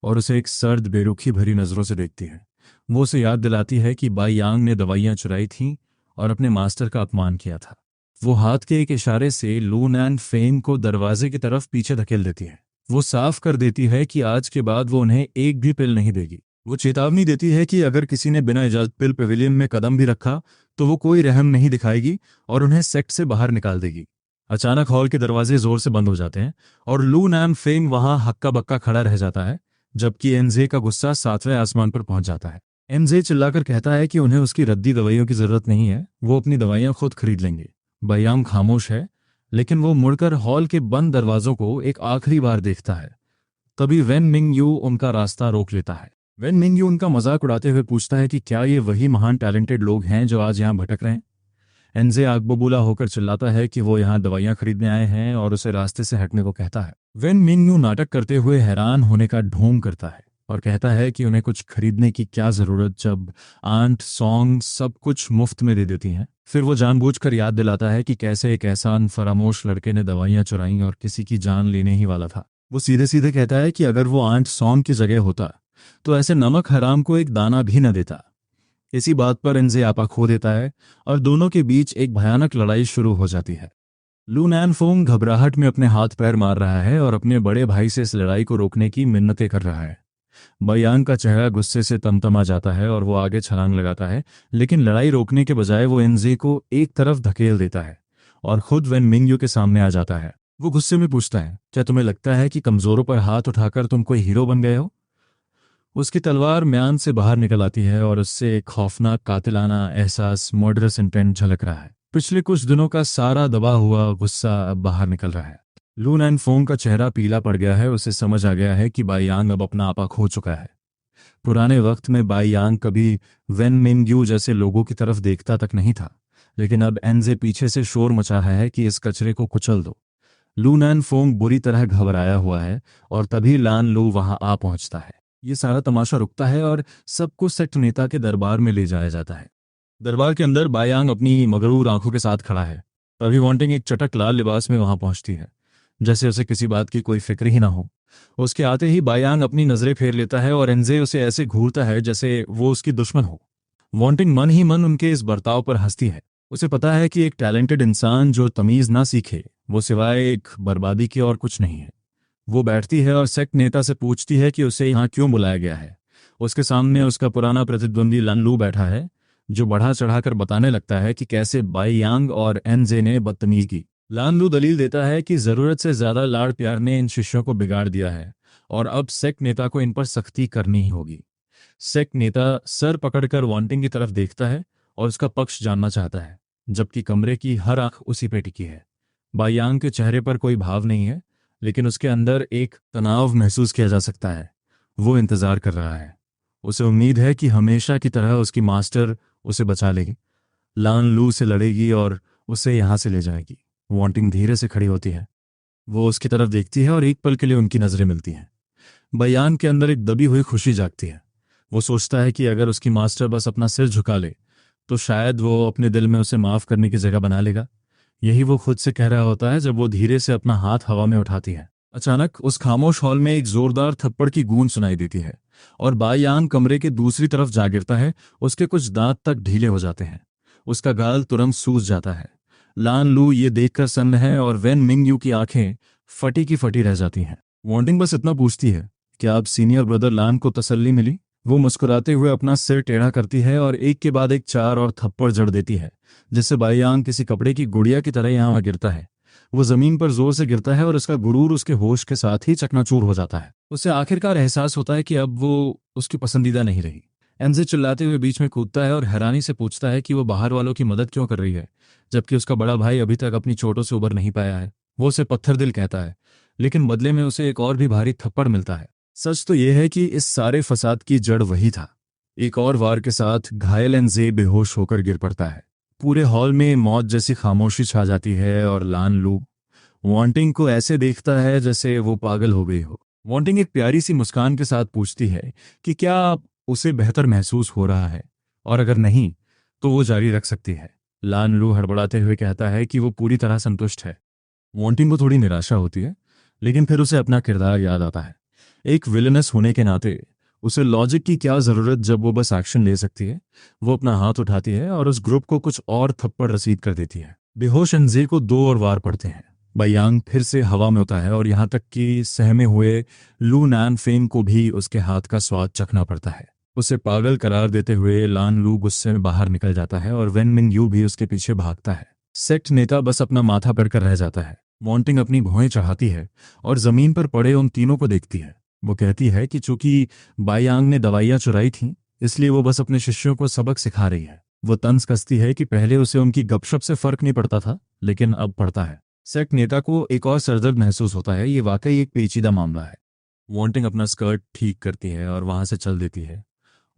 और उसे एक सर्द बेरुखी भरी नजरों से देखती है। वो उसे याद दिलाती है कि बाइयांग ने दवाइयां चुराई थीं और अपने मास्टर का अपमान किया था। वो हाथ के एक इशारे से लू नैन फेंग को दरवाजे की तरफ पीछे धकेल देती है। वो साफ कर देती है कि आज के बाद वो उन्हें एक भी पिल नहीं देगी। वो चेतावनी देती है कि अगर किसी ने बिना इजाजत पिल पवेलियन में कदम भी रखा तो वो कोई रहम नहीं दिखाएगी और उन्हें सेक्ट से बाहर निकाल देगी। अचानक हॉल के दरवाजे जोर से बंद हो जाते हैं और लू नैन फेंग वहां हक्का बक्का खड़ा रह जाता है, जबकि एनजे का गुस्सा 7वें आसमान पर पहुंच जाता है। एनजे चिल्लाकर कहता है कि उन्हें उसकी रद्दी दवाइयों की जरूरत नहीं है, वो अपनी दवाइयां खुद खरीद लेंगे। बयाम खामोश है, लेकिन वो मुड़कर हॉल के बंद दरवाजों को एक आखिरी बार देखता है। तभी वेन मिंग यू उनका रास्ता रोक लेता है। वेन मिंग यू उनका मजाक उड़ाते हुए पूछता है कि क्या ये वही महान टैलेंटेड लोग हैं जो आज यहाँ भटक रहे हैं। एनजे आग बबूला होकर चिल्लाता है कि वो यहाँ दवाइयां खरीदने आए हैं और उसे रास्ते से हटने को कहता है। वेन मिंग यू नाटक करते हुए हैरान होने का ढोंग करता है और कहता है कि उन्हें कुछ खरीदने की क्या जरूरत जब आंट सॉन्ग सब कुछ मुफ्त में दे देती हैं। फिर वो जानबूझकर याद दिलाता है कि कैसे एक एहसान फरामोश लड़के ने दवाइयां चुराई और किसी की जान लेने ही वाला था। वो सीधे सीधे कहता है कि अगर वो आंट सॉन्ग की जगह होता तो ऐसे नमक हराम को एक दाना भी न देता। इसी बात पर एनजे आपा खो देता है और दोनों के बीच एक भयानक लड़ाई शुरू हो जाती है। लू नैन फोंग घबराहट में अपने हाथ पैर मार रहा है और अपने बड़े भाई से इस लड़ाई को रोकने की मिन्नतें कर रहा है। बयान का चेहरा गुस्से से तमतमा जाता है और वो आगे छलांग लगाता है, लेकिन लड़ाई रोकने के बजाय वो एनजे को एक तरफ धकेल देता है और खुद वेन मिंगयू के सामने आ जाता है। वो गुस्से में पूछता है, क्या तुम्हें लगता है कि कमजोरों पर हाथ उठाकर तुम कोई हीरो बन गए हो? उसकी तलवार म्यान से बाहर निकल आती है और उससे एक खौफनाक कातिलाना एहसास, मर्डरस इंटेंट झलक रहा है। पिछले कुछ दिनों का सारा दबा हुआ गुस्सा अब बाहर निकल रहा है। लू नैन फोंग का चेहरा पीला पड़ गया है। उसे समझ आ गया है कि बाइयांग अब अपना आपा खो चुका है। पुराने वक्त में बाइयांग कभी वेन मिंगयू जैसे लोगों की तरफ देखता तक नहीं था, लेकिन अब एनजे पीछे से शोर मचा है कि इस कचरे को कुचल दो। लू नैन फोंग बुरी तरह घबराया हुआ है और तभी लान लू वहां आ पहुंचता है। ये सारा तमाशा रुकता है और सबको सेक्ट नेता के दरबार में ले जाया जाता है। दरबार के अंदर बायांग अपनी मगरूर आंखों के साथ खड़ा है। तभी वांटिंग एक चटक लाल लिबास में वहां पहुंचती है, जैसे उसे किसी बात की कोई फिक्र ही ना हो। उसके आते ही बायांग अपनी नजरें फेर लेता है और एनजे उसे ऐसे घूरता है जैसे वो उसकी दुश्मन हो। वांटिंग मन ही मन उनके इस बर्ताव पर हंसती है। उसे पता है कि एक टैलेंटेड इंसान जो तमीज ना सीखे वो सिवाय एक बर्बादी के और कुछ नहीं है। वो बैठती है और सेक्ट नेता से पूछती है कि उसे यहाँ क्यों बुलाया गया है। उसके सामने उसका पुराना प्रतिद्वंदी लानलू बैठा है, जो बढ़ा चढ़ाकर बताने लगता है कि कैसे बाई यांग और एनजे ने बदतमीजी की। लानलू दलील देता है कि जरूरत से ज्यादा लाड़ प्यार ने इन शिष्यों को बिगाड़ दिया है और अब सेक्ट नेता को इन पर सख्ती करनी ही होगी। सेक्ट नेता सर पकड़कर वांटिंग की तरफ देखता है और उसका पक्ष जानना चाहता है, जबकि कमरे की हर आंख उसी पे टिकी है। बायांग के चेहरे पर कोई भाव नहीं है, लेकिन उसके अंदर एक तनाव महसूस किया जा सकता है। वो इंतजार कर रहा है। उसे उम्मीद है कि हमेशा की तरह उसकी मास्टर उसे बचा लेगी, लान लू से लड़ेगी और उसे यहाँ से ले जाएगी। वांटिंग धीरे से खड़ी होती है। वो उसकी तरफ देखती है और एक पल के लिए उनकी नजरें मिलती हैं। बयान के अंदर एक दबी हुई खुशी जागती है। वो सोचता है कि अगर उसकी मास्टर बस अपना सिर झुका ले तो शायद वो अपने दिल में उसे माफ करने की जगह बना लेगा। यही वो खुद से कह रहा होता है जब वो धीरे से अपना हाथ हवा में उठाती है। अचानक उस खामोश हॉल में एक जोरदार थप्पड़ की गूंज सुनाई देती है और बायांग कमरे के दूसरी तरफ जा गिरता है। उसके कुछ दांत तक ढीले हो जाते हैं। उसका गाल तुरंत सूज जाता है। लान लू ये देखकर सन्न है और वेन मिंग यू की आंखें फटी की फटी रह जाती हैं। वांटिंग बस इतना पूछती है, क्या अब सीनियर ब्रदर लान को तसल्ली मिली? वो मुस्कुराते हुए अपना सिर टेढ़ा करती है और एक के बाद एक चार और थप्पड़ जड़ देती है, जिससे बायांग किसी कपड़े की गुड़िया की तरह यहाँ गिरता है। वो जमीन पर जोर से गिरता है और उसका गुरूर उसके होश के साथ ही चकनाचूर हो जाता है। उसे आखिरकार एहसास होता है कि अब वो उसकी पसंदीदा नहीं रही। एनजे चिल्लाते हुए बीच में कूदता है और हैरानी से पूछता है कि वो बाहर वालों की मदद क्यों कर रही है, जबकि उसका बड़ा भाई अभी तक अपनी चोटों से उबर नहीं पाया है। वो उसे पत्थर दिल कहता है, लेकिन बदले में उसे एक और भी भारी थप्पड़ मिलता है। सच तो यह है कि इस सारे फसाद की जड़ वही था। एक और वार के साथ घायल एनजे बेहोश होकर गिर पड़ता है। पूरे हॉल में मौत जैसी खामोशी छा जाती है और लान लू वांटिंग को ऐसे देखता है जैसे वो पागल हो गई हो। वांटिंग एक प्यारी सी मुस्कान के साथ पूछती है कि क्या उसे बेहतर महसूस हो रहा है, और अगर नहीं तो वो जारी रख सकती है। लान लू हड़बड़ाते हुए कहता है कि वो पूरी तरह संतुष्ट है। वांटिंग को थोड़ी निराशा होती है, लेकिन फिर उसे अपना किरदार याद आता है। एक विलनस होने के नाते उसे लॉजिक की क्या जरूरत जब वो बस एक्शन ले सकती है। वो अपना हाथ उठाती है और उस ग्रुप को कुछ और थप्पड़ रसीद कर देती है। बेहोश एनजे को 2 और वार पड़ते हैं। बायांग फिर से हवा में होता है और यहाँ तक कि सहमे हुए लू नैन फेंग को भी उसके हाथ का स्वाद चखना पड़ता है। उसे पागल करार देते हुए लान लू गुस्से में बाहर निकल जाता है और वेन मिंग यू भी उसके पीछे भागता है। सेक्ट नेता बस अपना माथा पकड़कर रह जाता है। वांटिंग अपनी भौहें चढ़ाती है और जमीन पर पड़े उन तीनों को देखती है। वो कहती है कि चूंकि बायांग ने दवाइयां चुराई थीं, इसलिए वो बस अपने शिष्यों को सबक सिखा रही है। वो तंज कसती है कि पहले उसे उनकी गपशप से फर्क नहीं पड़ता था, लेकिन अब पड़ता है। सेक्ट नेता को एक और सरदर्द महसूस होता है। ये वाकई एक पेचीदा मामला है। वांटिंग अपना स्कर्ट ठीक करती है और वहां से चल देती है।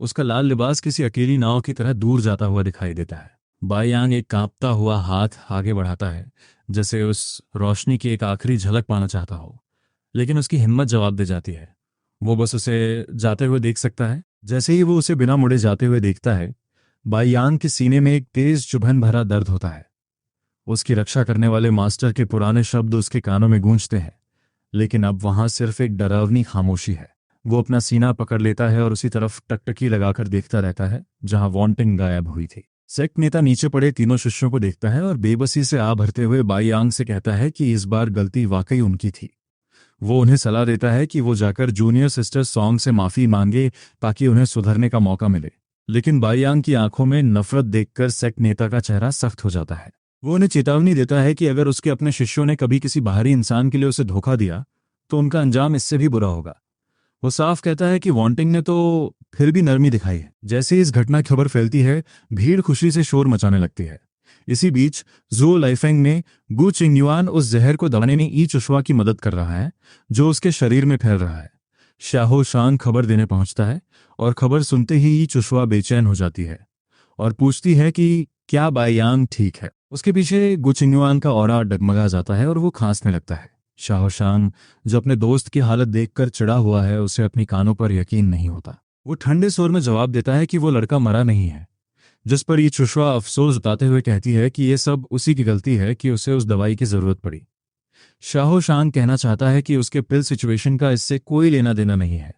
उसका लाल लिबास किसी अकेली नाव की तरह दूर जाता हुआ दिखाई देता है। बायांग एक कांपता हुआ हाथ आगे बढ़ाता है, जैसे उस रोशनी की एक आखिरी झलक पाना चाहता हो, लेकिन उसकी हिम्मत जवाब दे जाती है। वो बस उसे जाते हुए देख सकता है। जैसे ही वो उसे बिना मुड़े जाते हुए देखता है, बायांग के सीने में एक तेज चुभन भरा दर्द होता है। उसकी रक्षा करने वाले मास्टर के पुराने शब्द उसके कानों में गूंजते हैं, लेकिन अब वहां सिर्फ एक डरावनी खामोशी है। वो अपना सीना पकड़ लेता है और उसी तरफ टकटकी लगाकर देखता रहता है जहां वांटिंग गायब हुई थी। सेक्ट नेता नीचे पड़े तीनों शिष्यों को देखता है और बेबसी से आ भरते हुए बायांग से कहता है कि इस बार गलती वाकई उनकी थी। वो उन्हें सलाह देता है कि वो जाकर जूनियर सिस्टर सॉन्ग से माफी मांगे ताकि उन्हें सुधरने का मौका मिले। लेकिन बायांग की आंखों में नफरत देखकर सेक्ट नेता का चेहरा सख्त हो जाता है। वो उन्हें चेतावनी देता है कि अगर उसके अपने शिष्यों ने कभी किसी बाहरी इंसान के लिए उसे धोखा दिया तो उनका अंजाम इससे भी बुरा होगा। वो साफ कहता है कि वांटिंग ने तो फिर भी नरमी दिखाई है। जैसे ही इस घटना की खबर फैलती है, भीड़ खुशी से शोर मचाने लगती है। इसी बीच ज़ो लाइफेंग में गु चिंगयुआन उस जहर को दबाने में ई चुशवा की मदद कर रहा है जो उसके शरीर में फैल रहा है। शाहो शांग खबर देने पहुंचता है और खबर सुनते ही ई चुशवा बेचैन हो जाती है और पूछती है कि क्या बायांग ठीक है। उसके पीछे गु चिंगयुआन का ऑरा डगमगा जाता है और वो खांसने लगता है। शाहो शांग, जो अपने दोस्त की हालत देखकर चिढ़ा हुआ है, उसे अपनी कानों पर यकीन नहीं होता। वो ठंडे स्वर में जवाब देता है कि वो लड़का मरा नहीं है, जिस पर ये चुशवा अफसोस जताते हुए कहती है कि ये सब उसी की गलती है कि उसे उस दवाई की जरूरत पड़ी। शाहो शांग कहना चाहता है कि उसके पिल सिचुएशन का इससे कोई लेना देना नहीं है,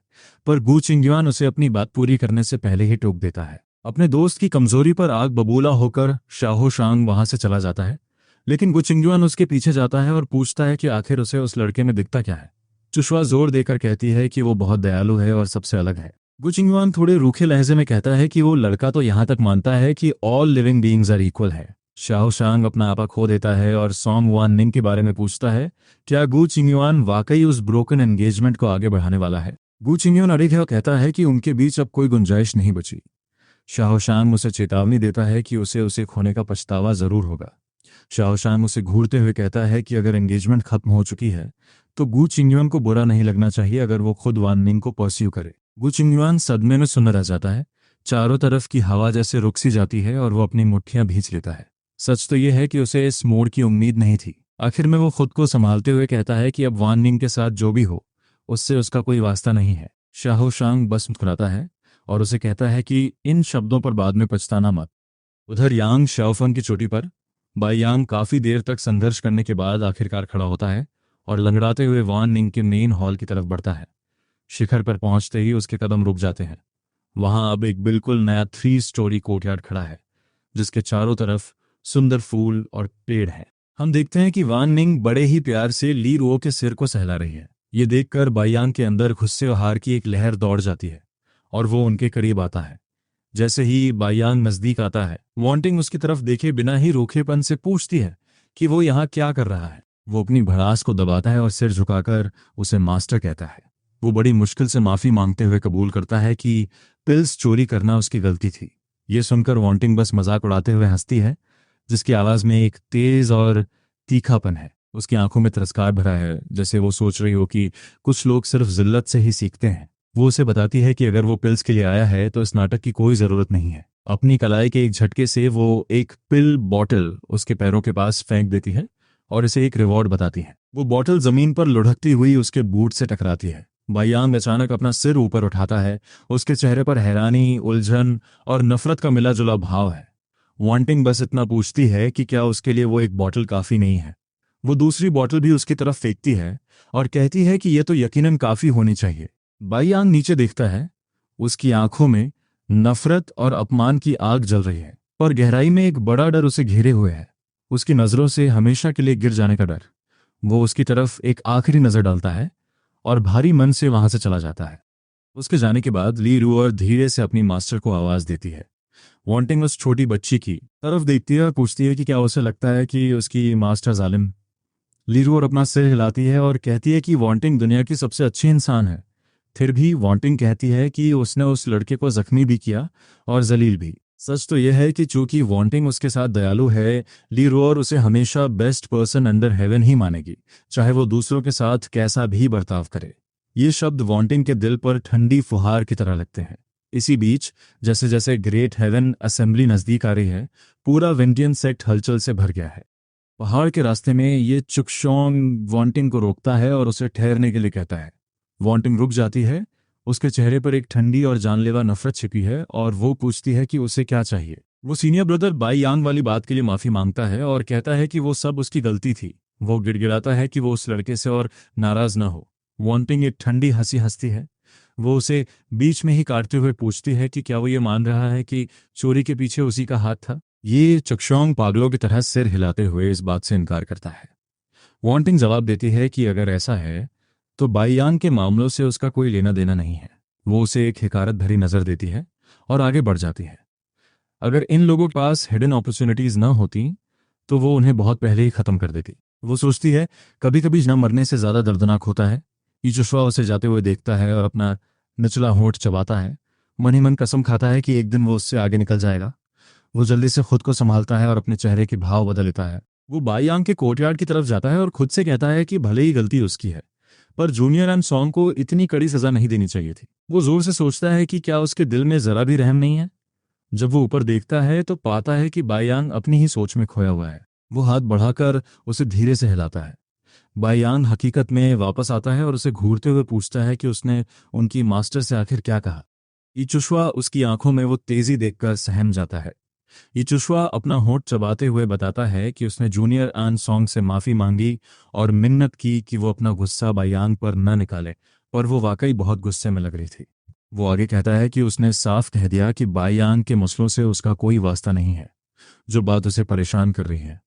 पर गु चिंगयुआन उसे अपनी बात पूरी करने से पहले ही टोक देता है। अपने दोस्त की कमजोरी पर आग बबूला होकर शाहो शांग वहां से चला जाता है, लेकिन गु चिंगयुआन उसके पीछे जाता है और पूछता है कि आखिर उसे उस लड़के में दिखता क्या है। चुशवा जोर देकर कहती है कि वो बहुत दयालु है और सबसे अलग है। गु चिंगयुआन थोड़े रूखे लहजे में कहता है कि वो लड़का तो यहाँ तक मानता है कि all living beings are equal है। शाओ शांग अपना आपा खो देता है और सॉन्ग वान निंग के बारे में पूछता है, क्या गु चिंगयुआन वाकई उस ब्रोकन एंगेजमेंट को आगे बढ़ाने वाला है। गु चिंगयुआन अड़िग है और कहता है कि उनके बीच अब कोई गुंजाइश नहीं बची। शाओ शांग उसे चेतावनी देता है कि उसे खोने का पछतावा जरूर होगा। शाओ शांग उसे घूरते हुए कहता है कि अगर एंगेजमेंट खत्म हो चुकी है तो गु चिंगयुआन को बुरा नहीं लगना चाहिए अगर वो खुद वान निंग को परस्यू करे। गु चिंगयुआन सदमे में सुन रह जाता है। चारों तरफ की हवा जैसे रुक सी जाती है और वो अपनी मुट्ठियां भींच लेता है। सच तो यह है कि उसे इस मोड़ की उम्मीद नहीं थी। आखिर में वो खुद को संभालते हुए कहता है कि अब वान निंग के साथ जो भी हो उससे उसका कोई वास्ता नहीं है। शाहो शांग बस मुस्कुराता है और उसे कहता है कि इन शब्दों पर बाद में पछताना मत। उधर यांग शाओफन की चोटी पर बाई यांग काफी देर तक संघर्ष करने के बाद आखिरकार खड़ा होता है और लंगड़ाते हुए वान निंग के मेन हॉल की तरफ बढ़ता है। शिखर पर पहुंचते ही उसके कदम रुक जाते हैं। वहां अब एक बिल्कुल नया 3 स्टोरी कोर्टयार्ड खड़ा है, जिसके चारों तरफ सुंदर फूल और पेड़ हैं। हम देखते हैं कि वान निंग बड़े ही प्यार से ली रुओ के सिर को सहला रही है। ये देखकर बाईयांग के अंदर गुस्से और हार की एक लहर दौड़ जाती है और वो उनके करीब आता है। जैसे ही बाईयांग नजदीक आता है, वांटिंग उसकी तरफ देखे बिना ही रूखेपन से पूछती है कि वो यहाँ क्या कर रहा है। वो अपनी भड़ास को दबाता है और सिर झुकाकर उसे मास्टर कहता है। वो बड़ी मुश्किल से माफी मांगते हुए कबूल करता है कि पिल्स चोरी करना उसकी गलती थी। ये सुनकर वांटिंग बस मजाक उड़ाते हुए हंसती है, जिसकी आवाज में एक तेज और तीखापन है। उसकी आंखों में तिरस्कार भरा है, जैसे वो सोच रही हो कि कुछ लोग सिर्फ जिल्लत से ही सीखते हैं। वो उसे बताती है कि अगर वो पिल्स के लिए आया है तो इस नाटक की कोई जरूरत नहीं है। अपनी कलाई के एक झटके से वो एक पिल बॉटल उसके पैरों के पास फेंक देती है और इसे एक रिवॉर्ड बताती है। वो बॉटल जमीन पर लुढ़कती हुई उसके बूट से टकराती है। बाईयांग अचानक अपना सिर ऊपर उठाता है। उसके चेहरे पर हैरानी, उलझन और नफरत का मिला जुला भाव है। वांटिंग बस इतना पूछती है कि क्या उसके लिए वो एक बॉटल काफी नहीं है। वो दूसरी बॉटल भी उसकी तरफ फेंकती है और कहती है कि यह तो यकीनन काफी होनी चाहिए। बाईयांग नीचे देखता है। उसकी आंखों में नफरत और अपमान की आग जल रही है, पर गहराई में एक बड़ा डर उसे घेरे हुए है। उसकी नजरों से हमेशा के लिए गिर जाने का डर। वो उसकी तरफ एक आखिरी नजर डालता है और भारी मन से वहां से चला जाता है। उसके जाने के बाद ली रुओ धीरे से अपनी मास्टर को आवाज देती है। वांटिंग उस छोटी बच्ची की तरफ देखती है और पूछती है कि क्या उसे लगता है कि उसकी मास्टर जालिम। ली रुओ अपना सिर हिलाती है और कहती है कि वांटिंग दुनिया की सबसे अच्छी इंसान है। फिर भी वांटिंग कहती है कि उसने उस लड़के को जख्मी भी किया और जलील भी। सच तो यह है कि चूंकि वांटिंग उसके साथ दयालु है, ली रोअर उसे हमेशा best person under heaven he मानेगी, चाहे वो दूसरों के साथ कैसा भी बर्ताव करे। ये शब्द वांटिंग के दिल पर ठंडी फुहार की तरह लगते हैं। इसी बीच जैसे जैसे ग्रेट हेवन असेंबली नजदीक आ रही है, पूरा विंटियन सेक्ट हलचल से भर गया है। पहाड़ के रास्ते में ये चुकशोंग वांटिंग को रोकता है और उसे ठहरने के लिए कहता है। वांटिंग रुक जाती है। उसके चेहरे पर एक ठंडी और जानलेवा नफरत छिपी है और वो पूछती है कि उसे क्या चाहिए। वो सीनियर ब्रदर बाईयांग वाली बात के लिए माफी मांगता है और कहता है कि वो सब उसकी गलती थी। वो गिड़गिड़ाता है कि वो उस लड़के से और नाराज न हो। वांटिंग एक ठंडी हंसी हंसती है। वो उसे बीच में ही काटते हुए पूछती है कि क्या वो ये मान रहा है कि चोरी के पीछे उसी का हाथ था। ये चकशोंग पागलों की तरह सिर हिलाते हुए इस बात से इनकार करता है। वांटिंग जवाब देती है कि अगर ऐसा है तो बाईयांग के मामलों से उसका कोई लेना देना नहीं है। वो उसे एक हिकारत भरी नजर देती है और आगे बढ़ जाती है। अगर इन लोगों के पास हिडन अपॉर्चुनिटीज न होती तो वो उन्हें बहुत पहले ही खत्म कर देती। वो सोचती है कभी कभी न मरने से ज्यादा दर्दनाक होता है। ईचुशवा उसे जाते हुए देखता है और अपना निचला होंठ चबाता है। मन ही मन कसम खाता है कि एक दिन वो उससे आगे निकल जाएगा। वो जल्दी से खुद को संभालता है और अपने चेहरे के भाव बदल लेता है। वो बाईयांग के कोर्टयार्ड की तरफ जाता है और खुद से कहता है कि भले ही गलती उसकी है, पर जूनियर एंड सॉन्ग को इतनी कड़ी सजा नहीं देनी चाहिए थी। वो जोर से सोचता है कि क्या उसके दिल में जरा भी रहम नहीं है। जब वो ऊपर देखता है तो पाता है कि बाईयांग अपनी ही सोच में खोया हुआ है। वो हाथ बढ़ाकर उसे धीरे से हिलाता है। बाईयांग हकीकत में वापस आता है और उसे घूरते हुए पूछता है कि उसने उनकी मास्टर से आखिर क्या कहा। ईचुशवा उसकी आंखों में वो तेजी देखकर सहम जाता है। ईचुशवा अपना होंठ चबाते हुए बताता है कि उसने जूनियर एंड सॉन्ग से माफी मांगी और मिन्नत की कि वो अपना गुस्सा बाईयांग पर न निकाले, पर वो वाकई बहुत गुस्से में लग रही थी। वो आगे कहता है कि उसने साफ कह दिया कि बाईयांग के मसलों से उसका कोई वास्ता नहीं है, जो बात उसे परेशान कर रही है।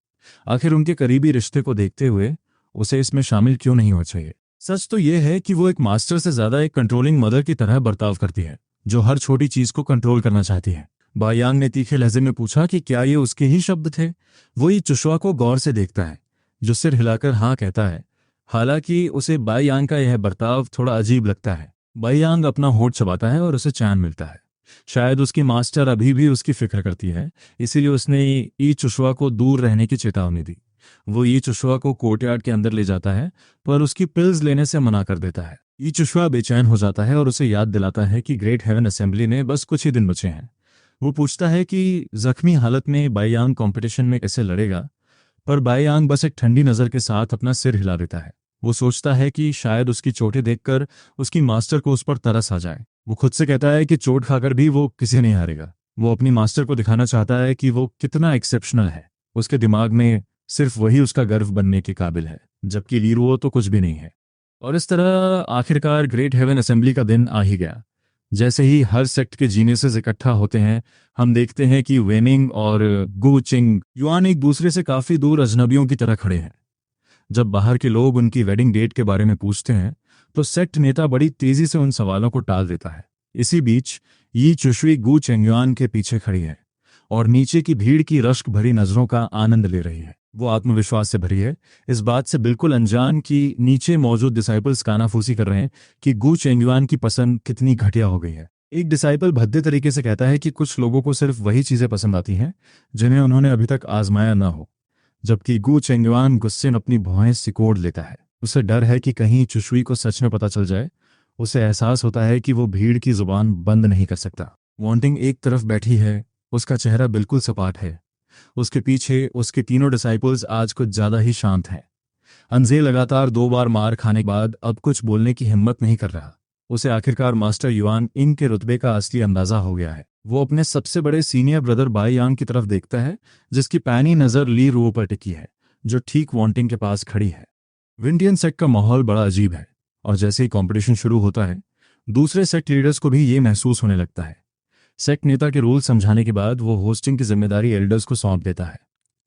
आखिर उनके करीबी रिश्ते को देखते हुए उसे इसमें शामिल क्यों नहीं होना चाहिए। सच तो यह है कि वो एक मास्टर से ज्यादा एक कंट्रोलिंग मदर की तरह बर्ताव करती है, जो हर छोटी चीज को कंट्रोल करना चाहती है। बायांग ने तीखे लहजे में पूछा कि क्या ये उसके ही शब्द थे। वो ये चुशवा को गौर से देखता है, जो सिर हिलाकर हाँ कहता है, हालांकि उसे बायांग का यह बर्ताव थोड़ा अजीब लगता है। बायांग अपना होठ चबाता है और उसे चैन मिलता है। शायद उसकी मास्टर अभी भी उसकी फिक्र करती है, इसीलिए उसने ई चुशवा को दूर रहने की चेतावनी दी। वो ई चुशवा को कोर्टयार्ड के अंदर ले जाता है, पर उसकी पिल्स लेने से मना कर देता है। ई चुशवा बेचैन हो जाता है और उसे याद दिलाता है कि ग्रेट हेवन असेंबली ने बस कुछ ही दिन बचे हैं। वो पूछता है कि जख्मी हालत में बाईयांग कंपटीशन में कैसे लड़ेगा, पर बाईयांग बस एक ठंडी नज़र के साथ अपना सिर हिला देता है। वो सोचता है कि शायद उसकी चोटें देखकर उसकी मास्टर को उस पर तरस आ जाए। वो खुद से कहता है कि चोट खाकर भी वो किसी नहीं हारेगा। वो अपनी मास्टर को दिखाना चाहता है कि वो कितना एक्सेप्शनल है। उसके दिमाग में सिर्फ वही उसका गर्व बनने के काबिल है, जबकि लीरो तो कुछ भी नहीं है। और इस तरह आखिरकार ग्रेट हेवन असेंबली का दिन आ ही गया। जैसे ही हर सेक्ट के जीनियसेस इकट्ठा होते हैं, हम देखते हैं कि वेनिंग और गु चिंग युआन एक दूसरे से काफी दूर अजनबियों की तरह खड़े हैं। जब बाहर के लोग उनकी वेडिंग डेट के बारे में पूछते हैं, तो सेक्ट नेता बड़ी तेजी से उन सवालों को टाल देता है। इसी बीच यी चुशवी गु चेंगयुआन के पीछे खड़ी है और नीचे की भीड़ की रश्क भरी नजरों का आनंद ले रही है। वो आत्मविश्वास से भरी है, इस बात से बिल्कुल अनजान कि नीचे मौजूद डिसाइपल्स कानाफूसी कर रहे हैं कि गु चेंगयुआन की पसंद कितनी घटिया हो गई है। एक डिसाइपल भद्दे तरीके से कहता है कि कुछ लोगों को सिर्फ वही चीजें पसंद आती हैं जिन्हें उन्होंने अभी तक आजमाया ना हो, जबकि गु चेंगयुआन गुस्से में अपनी भौहें सिकोड़ लेता है। उसे डर है कि कहीं चुशवी को सच में पता चल जाए। उसे एहसास होता है कि वो भीड़ की जुबान बंद नहीं कर सकता। वांटिंग एक तरफ बैठी है, उसका चेहरा बिल्कुल सपाट है। उसके पीछे उसके तीनों डिसाइपल्स आज कुछ ज्यादा ही शांत हैं। अंजे लगातार 2 बार मार खाने के बाद अब कुछ बोलने की हिम्मत नहीं कर रहा। उसे आखिरकार मास्टर युआन इंग के रुतबे का असली अंदाजा हो गया है। वो अपने सबसे बड़े सीनियर ब्रदर बाईयांग की तरफ देखता है, जिसकी पैनी नजर ली रो पर टिकी है, जो ठीक वांटिंग के पास खड़ी है। विंडियन सेक्ट का माहौल बड़ा अजीब है, और जैसे ही कंपटीशन शुरू होता है, दूसरे सेक्ट लीडर्स को भी ये महसूस होने लगता है। सेक्ट नेता के रूल समझाने के बाद वो होस्टिंग की जिम्मेदारी एल्डर्स को सौंप देता है।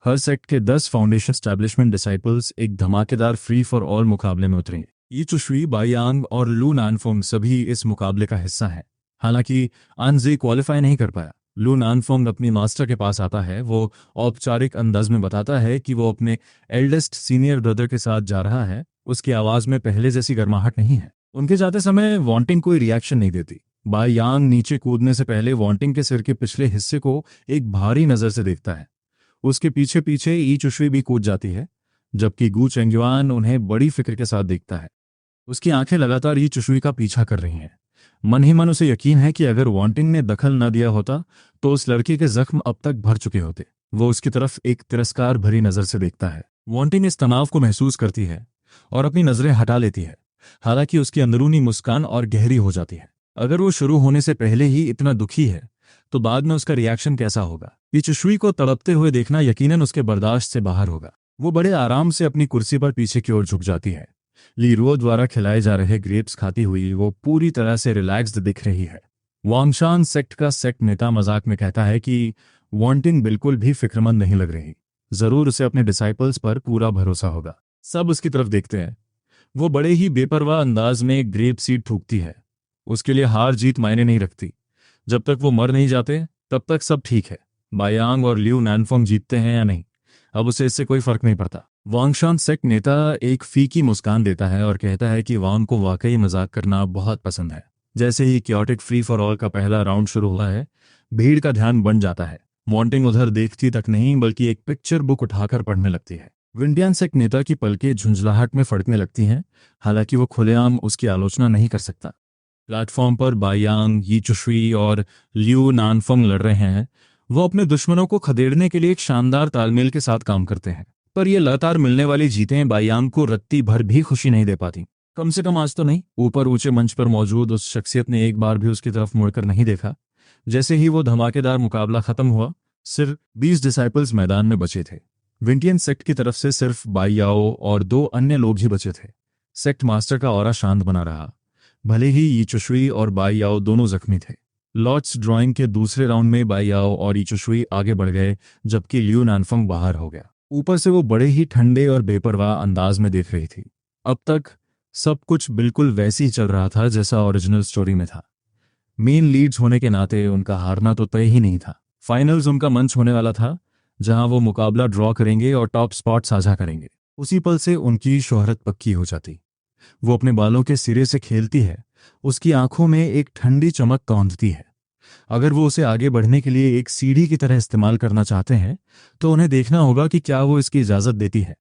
हर सेक्ट के 10 फाउंडेशन एस्टैब्लिशमेंट डिसाइपल्स एक धमाकेदार फ्री फॉर ऑल मुकाबले में उतरे। यी चुशवी, बाईयांग और लू नानफोंग सभी इस मुकाबले का हिस्सा हैं। हालांकि अनजे क्वालिफाई नहीं कर पाया। लू नानफोंग अपनी मास्टर के पास आता है। वो औपचारिक अंदाज में बताता है कि वो अपने एल्डेस्ट सीनियर ब्रदर के साथ जा रहा है। उसकी आवाज में पहले जैसी गर्माहट नहीं है। उनके जाते समय वांटिंग कोई रिएक्शन नहीं देती। बाईयांग नीचे कूदने से पहले वांटिंग के सिर के पिछले हिस्से को एक भारी नजर से देखता है। उसके पीछे पीछे ई चुशवी भी कूद जाती है, जबकि गु चेंगयुआन उन्हें बड़ी फिक्र के साथ देखता है। उसकी आंखें लगातार ई चुशवी का पीछा कर रही हैं। मन ही मन उसे यकीन है कि अगर वांटिंग ने दखल न दिया होता तो उस लड़के के जख्म अब तक भर चुके होते। वो उसकी तरफ एक तिरस्कार भरी नजर से देखता है। वांटिंग इस तनाव को महसूस करती है और अपनी नजरें हटा लेती है, हालांकि उसकी अंदरूनी मुस्कान और गहरी हो जाती है। अगर वो शुरू होने से पहले ही इतना दुखी है, तो बाद में उसका रिएक्शन कैसा होगा। ये चुशवी को तड़पते हुए देखना यकीनन उसके बर्दाश्त से बाहर होगा। वो बड़े आराम से अपनी कुर्सी पर पीछे की ओर झुक जाती है। लीरो द्वारा खिलाए जा रहे ग्रेप्स खाती हुई वो पूरी तरह से रिलैक्स्ड दिख रही है। वांगशान सेक्ट का सेक्ट नेता मजाक में कहता है कि वांटिंग बिल्कुल भी फिक्रमंद नहीं लग रही। जरूर उसे अपने डिसाइपल्स पर पूरा भरोसा होगा। सब उसकी तरफ देखते हैं। वो बड़े ही बेपरवाह अंदाज में ग्रेप सीड थूकती है। उसके लिए हार जीत मायने नहीं रखती। जब तक वो मर नहीं जाते तब तक सब ठीक है। बायांग और ल्यू नानफोंग जीतते हैं या नहीं, अब उसे इससे कोई फर्क नहीं पड़ता। वांगशान सेक्ट नेता एक फीकी मुस्कान देता है और कहता है कि वांग को वाकई मजाक करना बहुत पसंद है। जैसे ही क्योटिक फ्री फॉर ऑल का पहला राउंड शुरू हुआ है, भीड़ का ध्यान बन जाता है। वांटिंग उधर देखती तक नहीं बल्कि एक पिक्चर बुक उठाकर पढ़ने लगती है। विंडियन सेक्ट नेता की पलकें झुंझलाहट में फड़कने लगती हैं, हालांकि वो खुलेआम उसकी आलोचना नहीं कर सकता। प्लेटफॉर्म पर बायांग, यी चुशवी और ल्यू नानफोंग लड़ रहे हैं। वो अपने दुश्मनों को खदेड़ने के लिए एक शानदार तालमेल के साथ काम करते हैं, पर ये लगातार मिलने वाली जीतें बायांग को रत्ती भर भी खुशी नहीं दे पाती। कम से कम आज तो नहीं। ऊपर ऊंचे मंच पर मौजूद उस शख्सियत ने एक बार भी उसकी तरफ मुड़कर नहीं देखा। जैसे ही वो धमाकेदार मुकाबला खत्म हुआ, सिर्फ 20 डिसाइपल्स मैदान में बचे थे। विंटियन सेक्ट की तरफ से सिर्फ बाईयाओ और 2 अन्य लोग ही बचे थे। सेक्ट मास्टर का ऑरा शांत बना रहा। भले ही यी चुशुई और बाई याओ दोनों जख्मी थे। लॉर्ड्स ड्राइंग के दूसरे राउंड में बाई याओ और यी चुशुई आगे बढ़ गए, जबकि लियू नानफंग बाहर हो गया। ऊपर से वो बड़े ही ठंडे और बेपरवाह अंदाज में देख रही थी। अब तक सब कुछ बिल्कुल वैसे ही चल रहा था जैसा ओरिजिनल स्टोरी में था। मेन लीड्स होने के नाते उनका हारना तो तय ही नहीं था। फाइनल्स उनका मंच होने वाला था, जहां वो मुकाबला ड्रॉ करेंगे और टॉप स्पॉट साझा करेंगे। उसी पल से उनकी शोहरत पक्की हो जाती। वो अपने बालों के सिरे से खेलती है, उसकी आंखों में एक ठंडी चमक कौंधती है। अगर वो उसे आगे बढ़ने के लिए एक सीढ़ी की तरह इस्तेमाल करना चाहते हैं, तो उन्हें देखना होगा कि क्या वो इसकी इजाजत देती है।